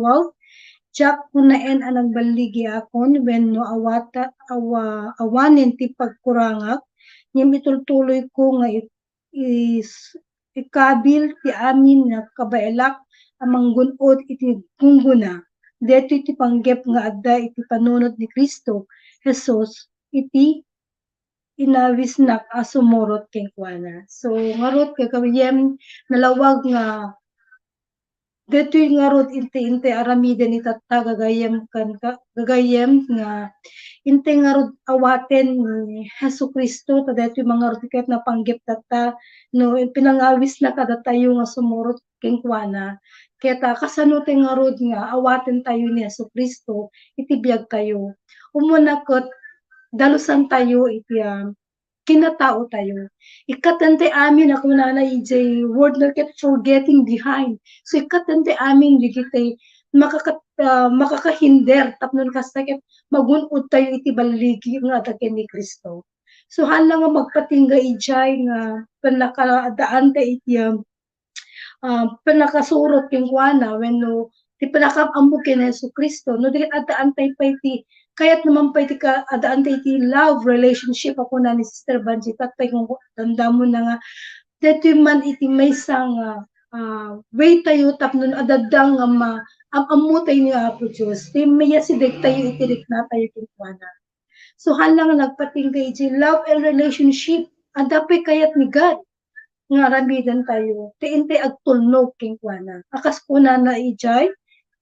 Speaker 1: Jack kunaen anang baligi akon when no awanin ti pagkurangak ngem itultuloy ko nga ikabil ti amin nga kabaelak amang gunod iti gungguna deto iti panggep nga adda iti panunod ni Kristo Jesus iti inawisnak a sumurot kenkwana. So ngarot kagawiem nalawag nga detoy nga rod inte aramiden itatta gagayem gagayem nga inte nga rod awaten ni Hesu Kristo ta detoy mga rod ket na panggep tatta no pinangawis na kada tayo nga sumurot kenkwana ket kasano te nga rod nga awaten tayo ni Hesu Kristo iti biag tayo umuna ket dalusan tayo iti kinatao tayo. Ikatante amin ako na EJ word na ket forgetting behind. So ikatante amin digitay makakahinder tapnon kasta ket magunod tayo iti baligi nga adaken ni Kristo. So hala nga magpatingga ijay nga panakadaan ta iti panakasurot kenkwana wenno ti panakaambo ken Hesu Kristo no di adaan tay pa iti kaya't naman pa iti adaan tayo iti love relationship ako na ni Sister Banji tatay kung tanda mo na nga dito man iti may isang way tayo tapnon adadang nga amu tayo ni Apo Diyos ti maya sidek tayo itirik na tayo kinkwana. So halang nagpatingga iti love and relationship adapay kayat ni God nga ramidan tayo ti inte agtulnog kinkwana akas kuna na ijay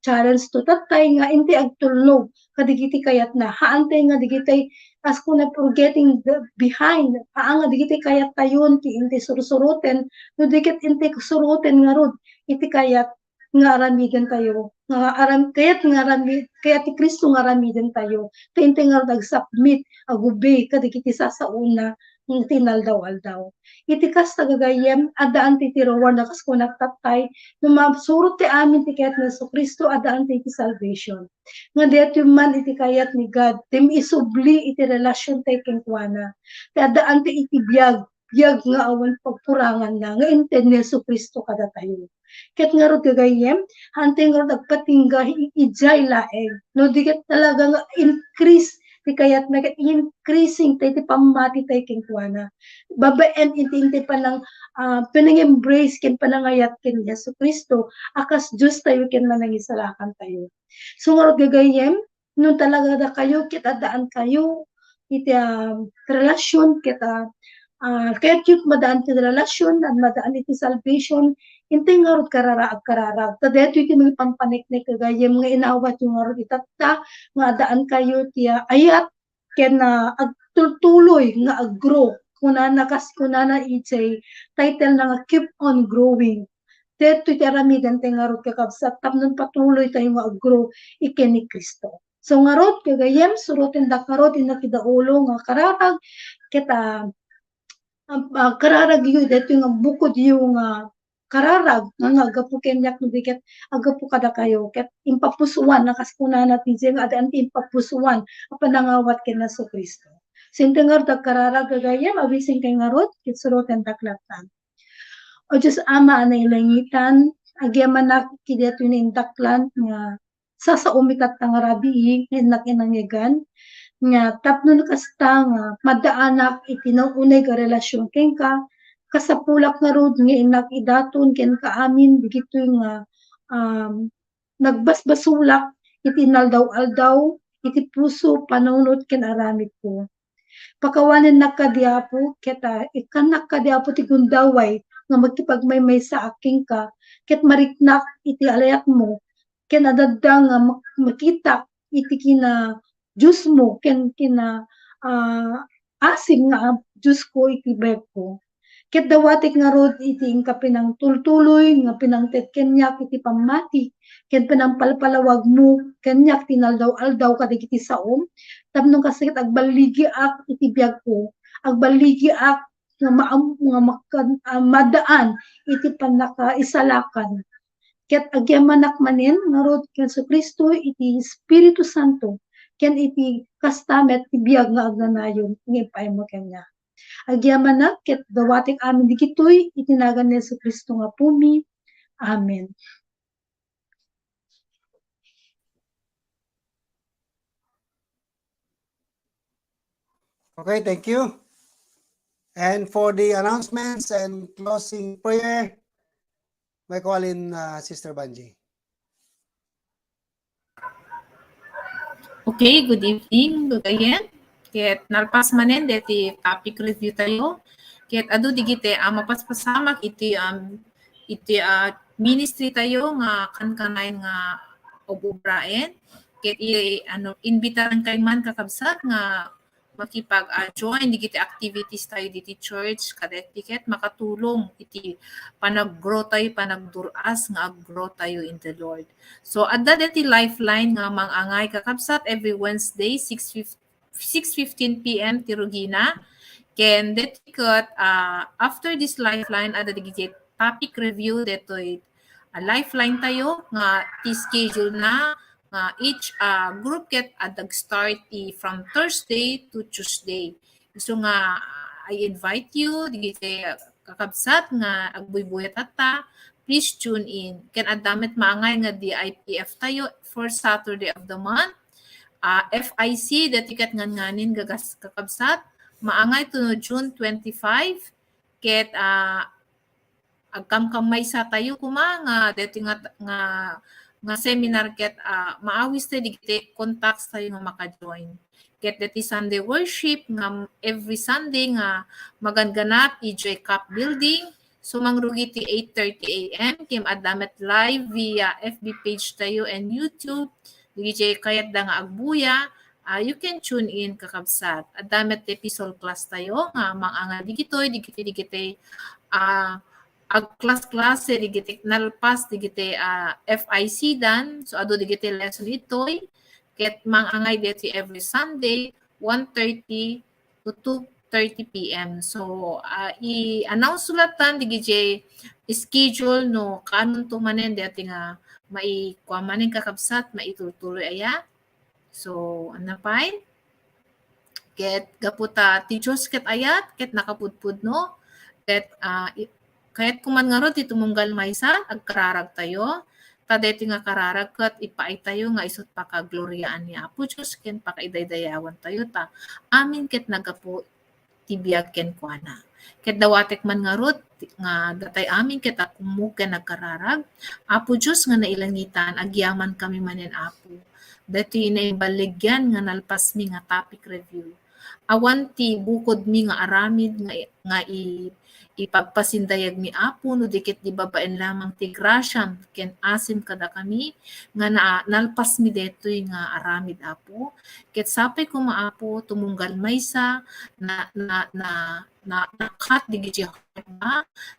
Speaker 1: challenge to tatay nga inte agtulnog kadigiti kayat na haantay nga digitay as kuna forgetting behind nga digiti kayat tayon ti inte sursuruten no dikit inte suruten nga rod iti kayat nga aramidan tayo nga kayat kayat ti Kristo nga aramidan tayo ti inte nga nag-submit agubay kadigiti sasauna ng tinaldaw-aldaw. Iti kas tagagayem, adaan ti tirowan na kas kunagtatay, numabsurot ti amin ti kayat na Yesu Kristo, adaan ti salvation. Nga deto man iti kayat ni God, tim isubli iti relasyon tayo kenkwana. Ti adaan ti iti biyag nga awan pagpurangan na, nga inten ni Yesu Kristo kada tayo. Ket nga ro gagayem, hantay nga ro nagpatingga ijay laeng. No, diket talaga nga increase ti kayat na increasing tayo ti pamati tayo kenkwana. Babaen iti panang pinang-embrace ken panangayat ken Yesu Kristo akas Diyos tayo ken manangisalakan tayo. So nga gagayem no talaga da kayo ket adaan kayo iti relasyon ket kaya't yung madaan ti relasyon at madaan iti salvation inte nga rod kararag ta deto iti mga pampaniknek kagayem nga inawat yung nga rod itatta nga adaan kayo ti ayat ken agtultuloy nga aggrow kunana kas kunana iti title na nga keep on growing Dito iti aramidan tayo nga rod kakabsat, tapnon patuloy tayo nga agro iken ni Kristo. So nga rod, kagayem, surutin da karod, inakidaulo nga kararag, kita kararag yun, dito yung bukod yung kararag, nga agapu kenyak no diket, agapu kada kayo, ket impapusuan, nakaskuna natin siya, nga adaan impapusuan, panangawat ken na so Kristo. Sintengar da kararag kagayem, awising kay nga rod, kit surutin da klatan. O Diyos Ama, anay langitan, agyaman kideto yung indaklan, nga sa umitat ng rabi, nga inangigan, nga tapno kasta nga madaanak itinaunay ka relasyon ken ka, kasapulak nga rod nga inak idaton ken ka amin, digito nga nagbasbasulak, itinaldaw-aldaw, iti puso, panunot ken aramid ko. Pakawanan nakadiapo, keta ikan nakadiapo ti gundaway, nga magkipagmaymay sa aking ka, ket mariknak iti alayat mo, ken adadda nga makita iti kina Diyos mo, ken kina asim nga Diyos ko iti beg ko. Ket dawatik nga rod iti ingka pinang tultuloy, nga pinangtet kenyak iti pamati, ken pinangpalpalawag mo, kenyak tinaldaw-aldaw kadigiti saom, tapno kasikit agbaligi ak iti biag ko, agbaligi ak nga madaan iti panakaisalakan. Ket agyamanak manen nga rod ken Kristo iti Espiritu Santo ken iti kastamet ti biag nga agnanayon nga ipaay mo kanya. Agyamanak ket dawatik amin digitoy itinagan ni Kristo nga pumi. Amen.
Speaker 3: Okay, thank you. And for the announcements and closing prayer, may call in Sister Banji.
Speaker 5: Okay, good evening again. Ket nalpas manen deti topic review tayo. Ket adu digite mapaspasamak iti ministry tayo nga kankanay nga obubraen. Ket inbitaran kay man kakabsat nga makipag-join digiti activities tayo diti church kadet tiket makatulong iti panag-grow tayo, panagduras nga ag-grow tayo in the Lord. So adda deti lifeline nga mangangay kakabsat every Wednesday 6:15 PM ti Rugina. Ken detiket after this lifeline adda digiti topic review detoy lifeline tayo nga ti schedule na each group ket start from Thursday to Tuesday. So nga I invite you digiti kakabsat nga agbuybuyat atta, please tune in. Ken addamet maangay nga DIPF tayo for Saturday of the month. FIC detiket nganin gagas kakabsat maangay to June 25 ket agkamkamay sa tayo kuma nga deti nga seminar ket maawis tayo digiti contacts tayo nga maka-join. Ket deti Sunday worship nga every Sunday nga maganganap EJ Cup Building. So mangrugi ti 8:30 AM kim addamet live via FB page tayo and YouTube. DJ kayat da nga agbuya, you can tune in kakabsat. Addamet ti episode class tayo nga maanga digitoy digiti ag class digiti nalpas digiti FIC dan so ado digiti lesson itoy ket mangangay deti every Sunday 1:30 to 2:30 PM. So i-announce sulatan digiti schedule no kanon to manen deti nga maikuha manen kakabsat maituloy aya. So anapay ket gaputa ti Diyos ket ayat ket nakapudpud no ket kahit kuman nga ro ti tumunggal maysa agkararag tayo kadeti nga kararag ket ipaay tayo nga isut pakagloryaan ni Apo Dios ken pakaidaydayawan tayo ta amin ket nagapu ti biag ken kuana ket dawatek man nga rod nga datay amin ket akumuken ken nagkararag Apo Dios nga nailangitan agyaman kami manen Apo deti inaibaligyan nga nalpas mi nga topic review awan ti bukod mi nga aramid nga ipagpasindayag mi Apo no dikit di babaen lamang ti grasyam ken asim kada kami nga nalpas mi detoy nga aramid Apo ket sapay ko maapo tumunggal maysa na cut digiti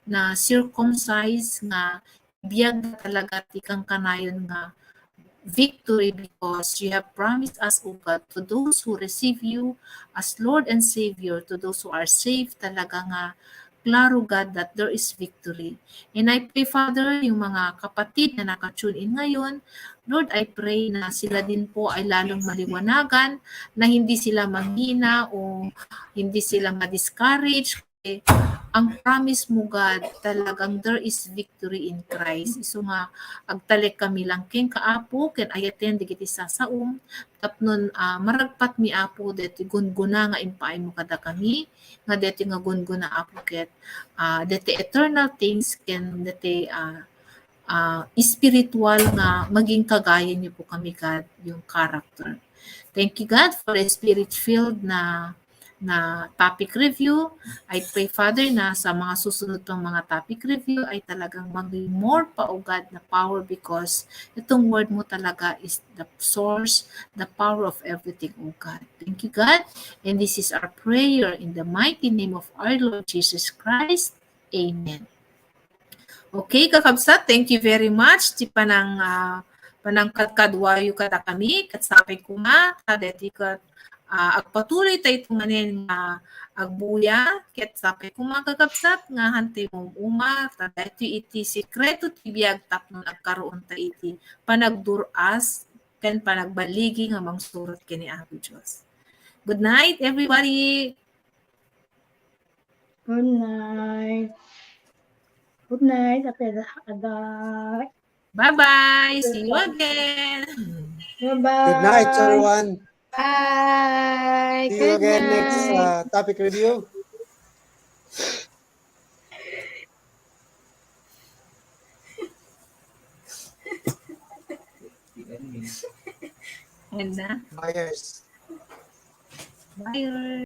Speaker 5: na circumcise nga biyag na talaga tikang kanayon nga victory because you have promised us, O God, to those who receive you as Lord and Savior, to those who are saved, talaga nga, klaro God that there is victory. And I pray, Father, yung mga kapatid na nakatune in ngayon, Lord, I pray na sila din po ay lalong maliwanagan, na hindi sila manghina o hindi sila ma-discourage. Ang promise mo, God, talagang there is victory in Christ. Iso nga, agtalik kami lang ken kaapo, ken ayaten digiti sasaum, tapnon maragpat mi apo, deti gunguna nga impaay mo kada kami, nga deti nga gunguna apo ket, deti eternal things, ken deti spiritual nga maging kagaya niyo po kami, God, yung character. Thank you, God, for a spirit-filled na topic review. I pray, Father, na sa mga susunod pang mga topic review ay talagang maging more pa, O God, na power because itong word mo talaga is the source, the power of everything, O God. Thank you, God. And this is our prayer in the mighty name of our Lord Jesus Christ. Amen. Okay, kakabsat, thank you very much. Di panang kadwayo kata kami, katsapay ko nga, kadeti kat agpatuloy tayo manin nga agbuya, ket sapay ko mga kakabsat, nga hantay mong uma, kadeti iti sikreto tibiyag tapnon agkaroon ta iti panagduras, ken panagbaligi nga mangsurot kini Apo Diyos. Good night, everybody!
Speaker 1: Good night. Good night. Ada.
Speaker 5: Bye-bye! See you again!
Speaker 1: Bye-bye.
Speaker 3: Good night, everyone.
Speaker 6: Bye.
Speaker 3: See you
Speaker 6: Good
Speaker 3: again next
Speaker 6: night.
Speaker 3: topic review.
Speaker 5: And
Speaker 3: Buyers.
Speaker 5: bye!